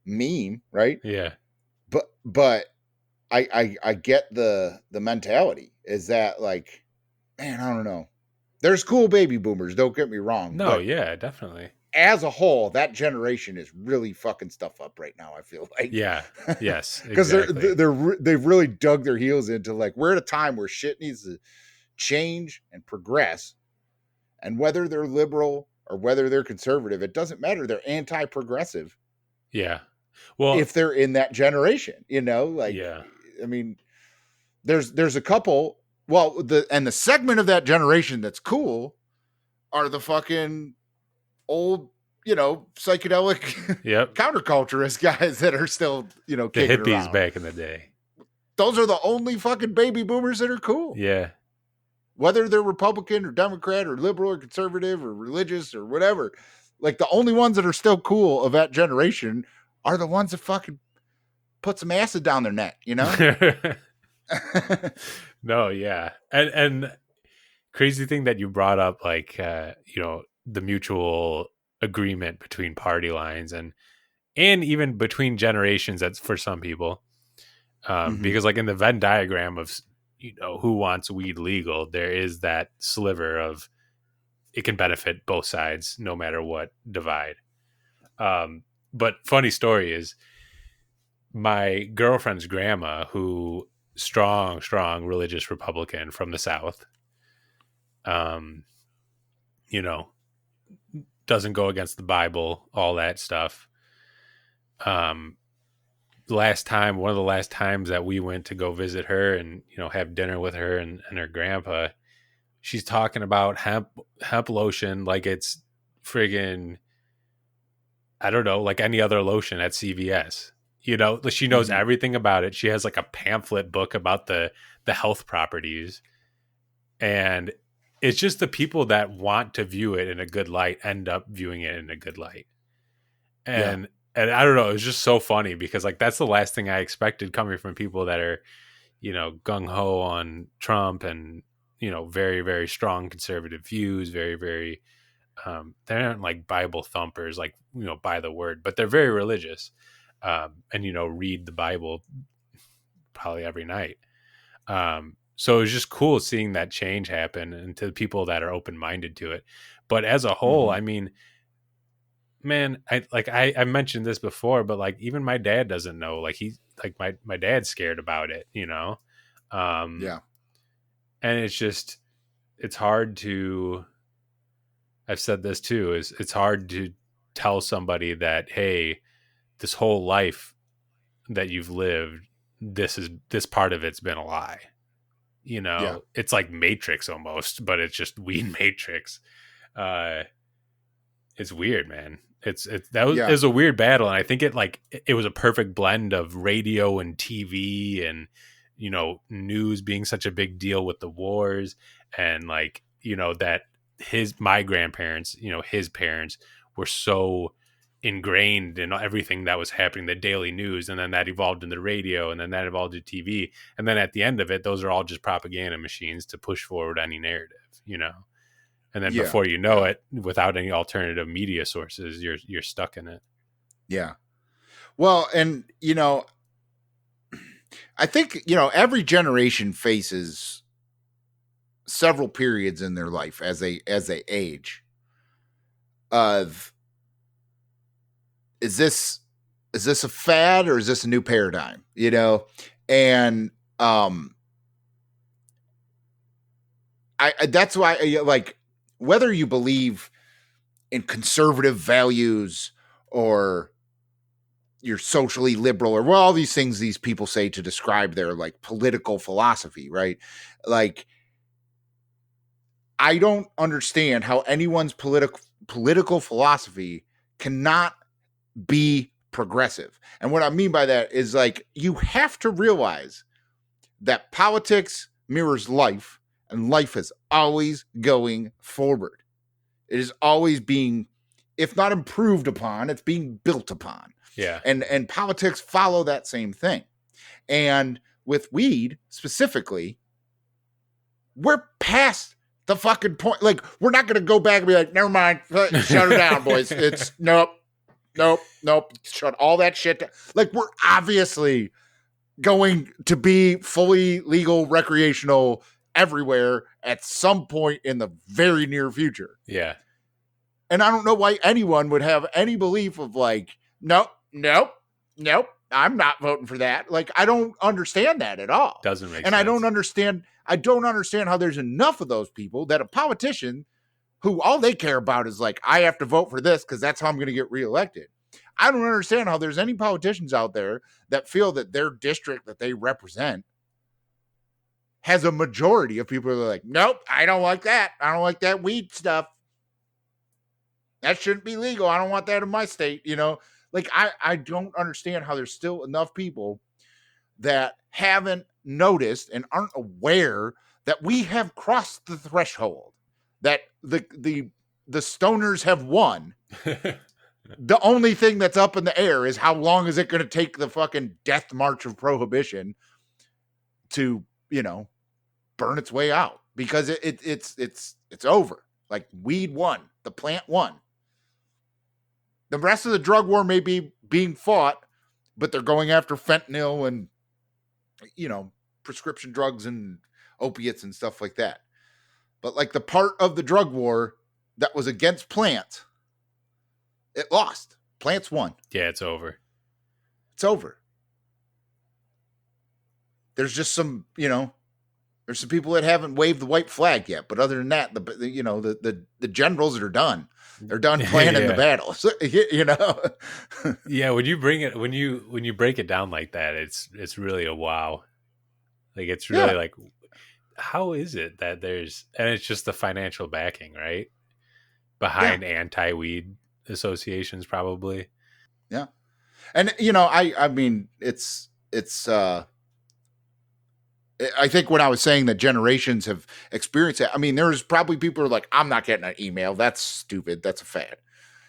[SPEAKER 1] meme, right?
[SPEAKER 2] Yeah.
[SPEAKER 1] But I get the mentality is that like, man, I don't know. There's cool baby boomers. Don't get me wrong.
[SPEAKER 2] No, yeah, definitely.
[SPEAKER 1] As a whole, that generation is really fucking stuff up right now, I feel like.
[SPEAKER 2] Yeah. Yes.
[SPEAKER 1] Because
[SPEAKER 2] exactly.
[SPEAKER 1] they've really dug their heels into like, we're at a time where shit needs to change and progress. And whether they're liberal or whether they're conservative, it doesn't matter. They're anti-progressive.
[SPEAKER 2] Yeah. Well,
[SPEAKER 1] if they're in that generation, you know, like, I mean, there's a couple, well, the segment of that generation that's cool are the fucking old, you know, psychedelic counterculturist guys that are still, you know,
[SPEAKER 2] the hippies
[SPEAKER 1] around.
[SPEAKER 2] Back in the day.
[SPEAKER 1] Those are the only fucking baby boomers that are cool.
[SPEAKER 2] Yeah.
[SPEAKER 1] Whether they're Republican or Democrat or liberal or conservative or religious or whatever, like the only ones that are still cool of that generation are the ones that fucking put some acid down their neck, you know?
[SPEAKER 2] No, yeah. And crazy thing that you brought up, like, you know, the mutual agreement between party lines and even between generations, that's for some people. Because like in the Venn diagram of, you know, who wants weed legal, there is that sliver of it can benefit both sides no matter what divide. But funny story is my girlfriend's grandma, who strong religious Republican from the South, you know, doesn't go against the Bible, all that stuff. One of the last times that we went to go visit her and, you know, have dinner with her and her grandpa, she's talking about hemp lotion like it's friggin', I don't know, like any other lotion at CVS. You know, she knows everything about it. She has like a pamphlet book about the health properties. And it's just the people that want to view it in a good light end up viewing it in a good light. And I don't know, it was just so funny because like that's the last thing I expected coming from people that are, you know, gung-ho on Trump and, you know, very, very strong conservative views, very, very they aren't like Bible thumpers, like, you know, by the word, but they're very religious, and, you know, read the Bible probably every night. So it was just cool seeing that change happen and to the people that are open-minded to it. But as a whole, I mean, man, I mentioned this before, but like even my dad doesn't know, like he's like my dad's scared about it, you know? And it's just, it's hard to, I've said this too, is it's hard to tell somebody that, hey, this whole life that you've lived, this part of it's been a lie.
[SPEAKER 1] Yeah.
[SPEAKER 2] It's like Matrix almost, but it's just weed Matrix. Uh, it's weird, man. That was, it
[SPEAKER 1] Yeah.
[SPEAKER 2] was a weird battle, and I think it was a perfect blend of radio and TV, and news being such a big deal with the wars, and that my grandparents, his parents were so ingrained in everything that was happening, the daily news, and then that evolved into radio, and then that evolved to TV, and then at the end of it, those are all just propaganda machines to push forward any narrative. And then
[SPEAKER 1] Yeah.
[SPEAKER 2] before you know it, without any alternative media sources, you're stuck in it.
[SPEAKER 1] Yeah. Well, and I think every generation faces several periods in their life as they age of is this a fad or is this a new paradigm? And I that's why like whether you believe in conservative values or you're socially liberal or all these things these people say to describe their like political philosophy, right? Like I don't understand how anyone's political philosophy cannot be progressive. And what I mean by that is like you have to realize that politics mirrors life and life is always going forward. It is always being, if not improved upon, it's being built upon.
[SPEAKER 2] Yeah.
[SPEAKER 1] And politics follow that same thing. And with weed specifically, we're past the fucking point. Like, we're not going to go back and be like, never mind, shut it down, boys. It's nope. Shut all that shit down. Like, we're obviously going to be fully legal, recreational everywhere at some point in the very near future.
[SPEAKER 2] Yeah.
[SPEAKER 1] And I don't know why anyone would have any belief of like, nope, I'm not voting for that. Like, I don't understand that at all.
[SPEAKER 2] Doesn't make sense.
[SPEAKER 1] And I don't understand how there's enough of those people that a politician who all they care about is like, I have to vote for this because that's how I'm going to get reelected. I don't understand how there's any politicians out there that feel that their district that they represent has a majority of people who are like, nope, I don't like that. I don't like that weed stuff. That shouldn't be legal. I don't want that in my state. Like I don't understand how there's still enough people that haven't noticed and aren't aware that we have crossed the threshold, that the stoners have won. The only thing that's up in the air is how long is it going to take the fucking death march of prohibition to, burn its way out, because it's over. Like, weed won, the plant won. The rest of the drug war may be being fought, but they're going after fentanyl and, prescription drugs and opiates and stuff like that. But like the part of the drug war that was against plants, it lost. Plants won.
[SPEAKER 2] Yeah, it's over.
[SPEAKER 1] It's over. There's just some, there's some people that haven't waved the white flag yet. But other than that, the generals are done. They're done planning the battles.
[SPEAKER 2] Yeah, when you break it down like that, it's really a wow. Like, it's really like, how is it that and it's just the financial backing, right? Behind anti-weed associations, probably.
[SPEAKER 1] Yeah. And I mean, it's I think when I was saying that generations have experienced it, I mean, there's probably people who are like, I'm not getting an email. That's stupid. That's a fad.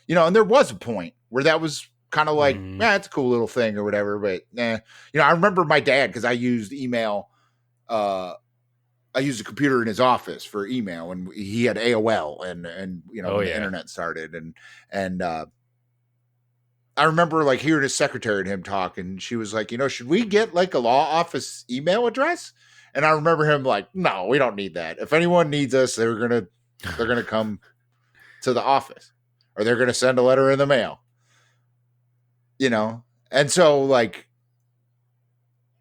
[SPEAKER 1] And there was a point where that was kind of like, it's a cool little thing or whatever. But I remember my dad, because I used email. I used a computer in his office for email, and he had AOL and when the internet started. And I remember like hearing his secretary and him talk, and she was like, should we get like a law office email address? And I remember him like, no, we don't need that. If anyone needs us, they're going to come to the office, or they're going to send a letter in the mail, And so like,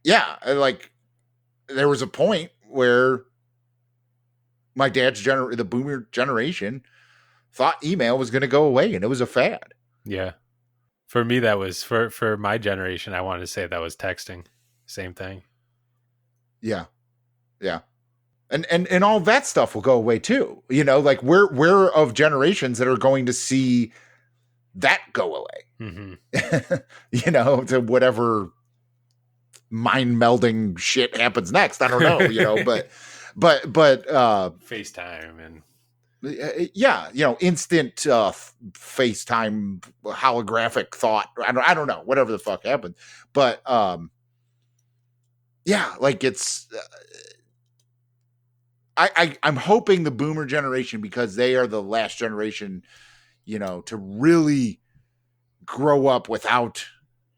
[SPEAKER 1] like there was a point where my dad's the boomer generation thought email was going to go away, and it was a fad.
[SPEAKER 2] Yeah. For me, that was for my generation. I wanted to say that was texting. Same thing.
[SPEAKER 1] Yeah. And all that stuff will go away too. You know, like we're of generations that are going to see that go away.
[SPEAKER 2] Mm-hmm.
[SPEAKER 1] You know, to whatever mind melding shit happens next. I don't know, you know, but
[SPEAKER 2] FaceTime and
[SPEAKER 1] yeah, you know, instant FaceTime holographic thought. I don't know, whatever the fuck happened. But yeah, like it's I'm hoping the boomer generation, because they are the last generation, you know, to really grow up without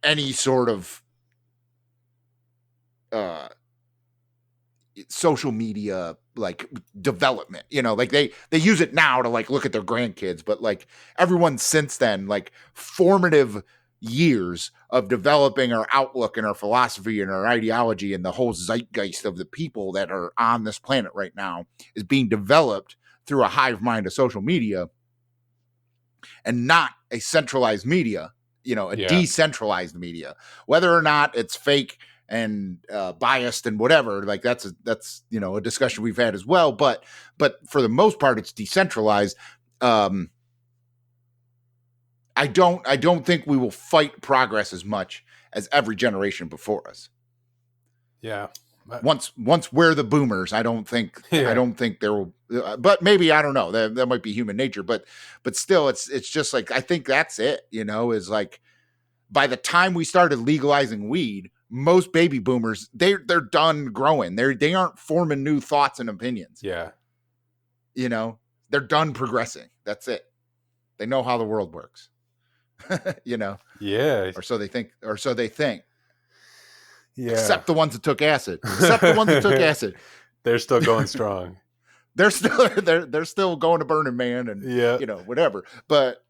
[SPEAKER 1] any sort of social media like development, you know, like they use it now to like look at their grandkids, but like everyone since then, like formative years of developing our outlook and our philosophy and our ideology and the whole zeitgeist of the people that are on this planet right now is being developed through a hive mind of social media and not a centralized media, you know, a decentralized media, whether or not it's fake and biased and whatever. Like that's you know, a discussion we've had as well. But for the most part, it's decentralized. I don't think we will fight progress as much as every generation before us.
[SPEAKER 2] Yeah.
[SPEAKER 1] Once we're the boomers, I don't think there will. But maybe, I don't know. That might be human nature. But still, it's just like, I think that's it. You know, is like by the time we started legalizing weed, most baby boomers they're done growing. They aren't forming new thoughts and opinions.
[SPEAKER 2] Yeah.
[SPEAKER 1] You know, they're done progressing. That's it. They know how the world works. You know.
[SPEAKER 2] Yeah.
[SPEAKER 1] Or so they think.
[SPEAKER 2] Yeah.
[SPEAKER 1] Except the ones that took acid. They're
[SPEAKER 2] still going strong.
[SPEAKER 1] they're still going to Burning Man and you know, whatever. But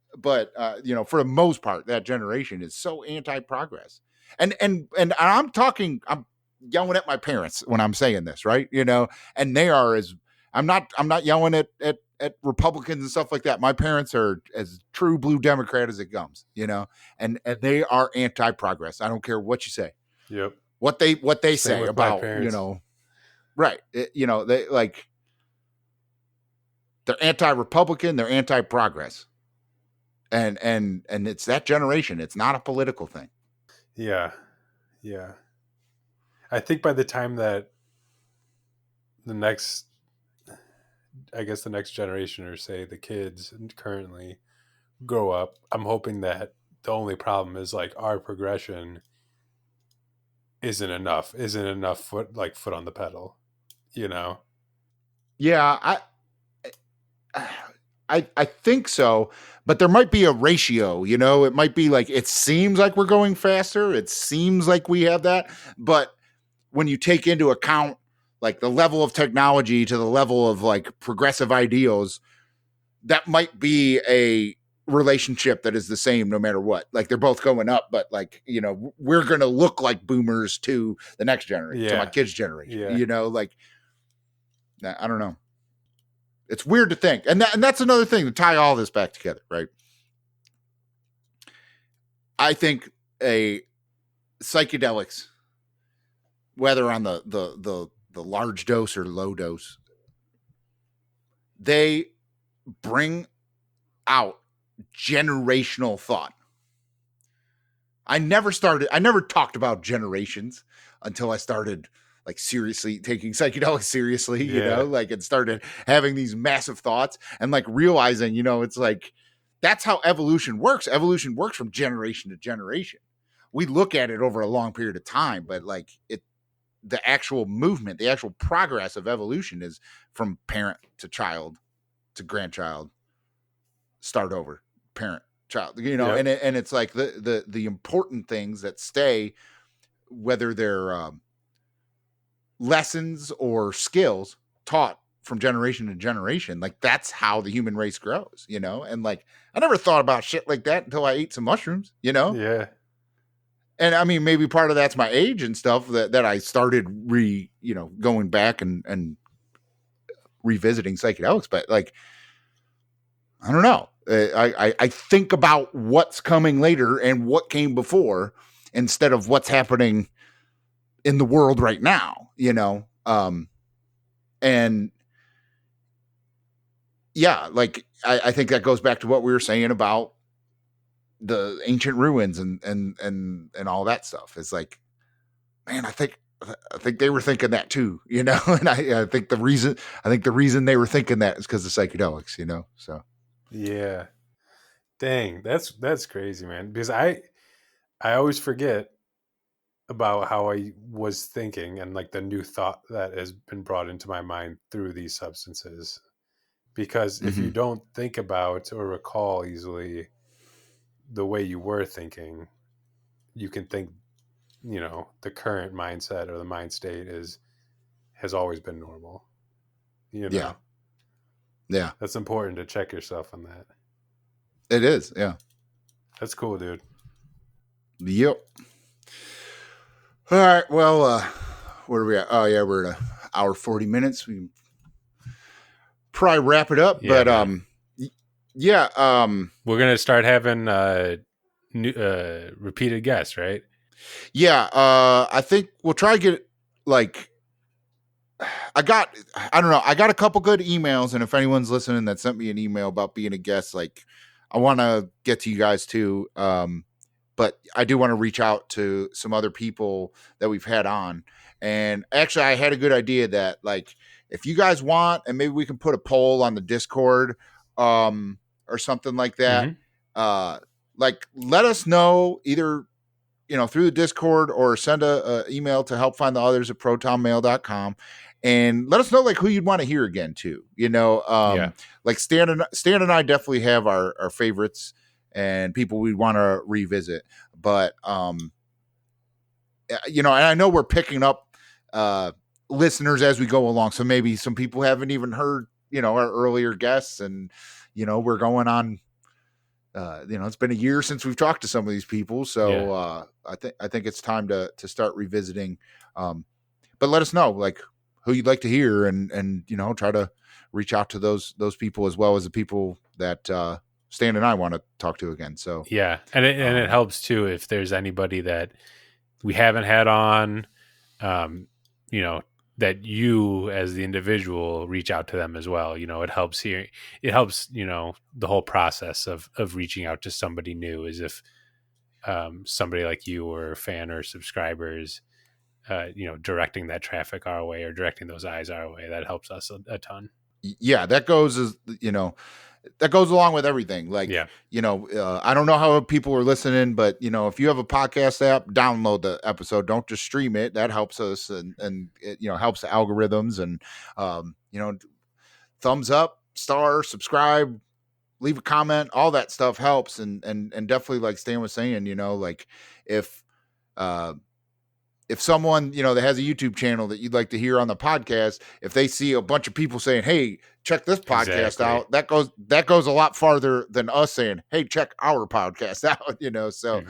[SPEAKER 1] you know, for the most part, that generation is so anti-progress. And I'm yelling at my parents when I'm saying this, right? You know, and they are I'm not yelling at Republicans and stuff like that. My parents are as true blue Democrat as it comes, you know, and they are anti-progress. I don't care what you say.
[SPEAKER 2] Yep.
[SPEAKER 1] What they say about, you know, right. You know, they like, they're anti-Republican, they're anti-progress. And it's that generation. It's not a political thing.
[SPEAKER 2] Yeah. Yeah. I think by the time that the next generation, or say the kids currently grow up, I'm hoping that the only problem is like our progression isn't enough foot on the pedal, you know?
[SPEAKER 1] Yeah, I think so, but there might be a ratio, you know. It might be like, it seems like we're going faster, it seems like we have that, but when you take into account like the level of technology to the level of like progressive ideals, that might be a relationship that is the same no matter what. Like they're both going up, but like, you know, we're going to look like boomers to the next generation, to my kids' generation, you know, like, I don't know. It's weird to think. And that's another thing to tie all this back together, right? I think psychedelics, whether on the large dose or low dose, they bring out generational thought. I never talked about generations until I started like seriously taking psychedelics seriously, you know, like, and started having these massive thoughts and like realizing, you know, it's like, that's how evolution works. Evolution works from generation to generation. We look at it over a long period of time, but like the actual movement, the actual progress of evolution is from parent to child to grandchild, start over, parent, child, you know, and it's like the important things that stay, whether they're lessons or skills taught from generation to generation, like that's how the human race grows, you know. And like, I never thought about shit like that until I ate some mushrooms, you know. And I mean, maybe part of that's my age and stuff that I started going back and revisiting psychedelics, but like, I don't know. I think about what's coming later and what came before instead of what's happening in the world right now, you know. And yeah, like I think that goes back to what we were saying about the ancient ruins and all that stuff. It's like, man, I think they were thinking that too, you know. And I think the reason they were thinking that is because of psychedelics, you know. So
[SPEAKER 2] yeah, dang, that's crazy, man. Because I always forget about how I was thinking and like the new thought that has been brought into my mind through these substances. Because if you don't think about or recall easily the way you were thinking, you can think, you know, the current mindset or the mind state has always been normal. You know?
[SPEAKER 1] Yeah.
[SPEAKER 2] That's important to check yourself on that.
[SPEAKER 1] It is. Yeah.
[SPEAKER 2] That's cool, dude.
[SPEAKER 1] Yep. All right. Well, where are we at? Oh yeah, we're at an hour 40 minutes. We can probably wrap it up,
[SPEAKER 2] Yeah,
[SPEAKER 1] but
[SPEAKER 2] man.
[SPEAKER 1] yeah.
[SPEAKER 2] We're gonna start having repeated guests, right?
[SPEAKER 1] Yeah. I think we'll try to get like. I don't know. I got a couple good emails, and if anyone's listening that sent me an email about being a guest, like I want to get to you guys too. But I do want to reach out to some other people that we've had on. And actually, I had a good idea that, like, if you guys want, and maybe we can put a poll on the Discord or something like that. Like, let us know either, you know, through the Discord or send a email to helpfindtheothers@protonmail.com. And let us know, like, who you'd want to hear again, too. You know, like Stan and I definitely have our favorites and people we'd want to revisit. But, you know, and I know we're picking up listeners as we go along. So maybe some people haven't even heard, you know, our earlier guests. And, you know, we're going on, you know, it's been a year since we've talked to some of these people. So I think it's time to start revisiting. But let us know, like, who you'd like to hear and, you know, try to reach out to those people as well as the people that Stan and I want to talk to again. So
[SPEAKER 2] yeah, and it helps too if there's anybody that we haven't had on, you know, that you as the individual reach out to them as well. You know, it helps, you know, the whole process of reaching out to somebody new is if somebody like you or a fan or subscribers, you know, directing that traffic our way or directing those eyes our way, that helps us a ton.
[SPEAKER 1] Yeah, that goes as, you know, that goes along with everything. Like, you know, I don't know how people are listening, but, you know, if you have a podcast app, download the episode. Don't just stream it. That helps us and it, you know, helps the algorithms and, you know, thumbs up, star, subscribe, leave a comment, all that stuff helps. And definitely, like Stan was saying, you know, like if someone, you know, that has a YouTube channel that you'd like to hear on the podcast, if they see a bunch of people saying, hey, check this podcast out, that goes a lot farther than us saying, hey, check our podcast out, you know? So,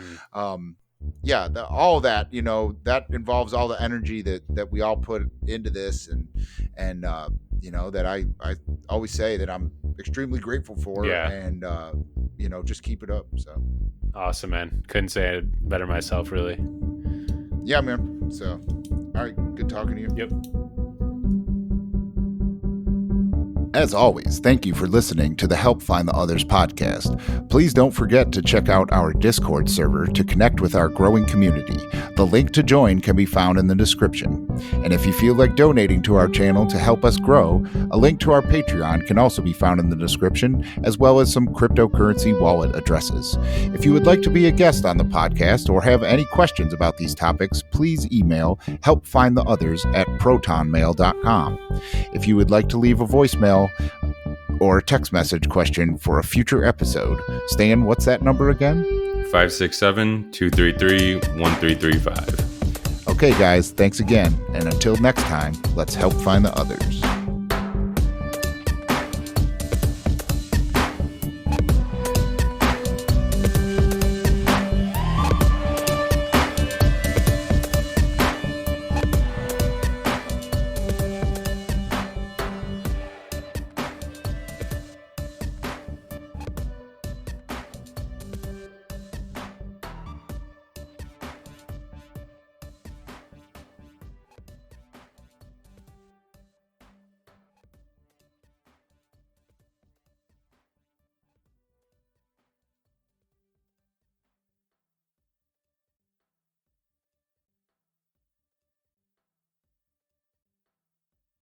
[SPEAKER 1] yeah, all that, you know, that involves all the energy that we all put into this and, you know, that I always say that I'm extremely grateful for and, you know, just keep it up. So
[SPEAKER 2] awesome, man. Couldn't say it better myself, really.
[SPEAKER 1] Yeah, man. So, all right. Good talking to you.
[SPEAKER 2] Yep.
[SPEAKER 1] As always, thank you for listening to the Help Find the Others podcast. Please don't forget to check out our Discord server to connect with our growing community. The link to join can be found in the description. And if you feel like donating to our channel to help us grow, a link to our Patreon can also be found in the description, as well as some cryptocurrency wallet addresses. If you would like to be a guest on the podcast or have any questions about these topics, please email helpfindtheothers@protonmail.com. If you would like to leave a voicemail or a text message question for a future episode, Stan, what's that number again?
[SPEAKER 3] 567-233-1335.
[SPEAKER 1] Okay, guys, thanks again. And until next time, let's help find the others.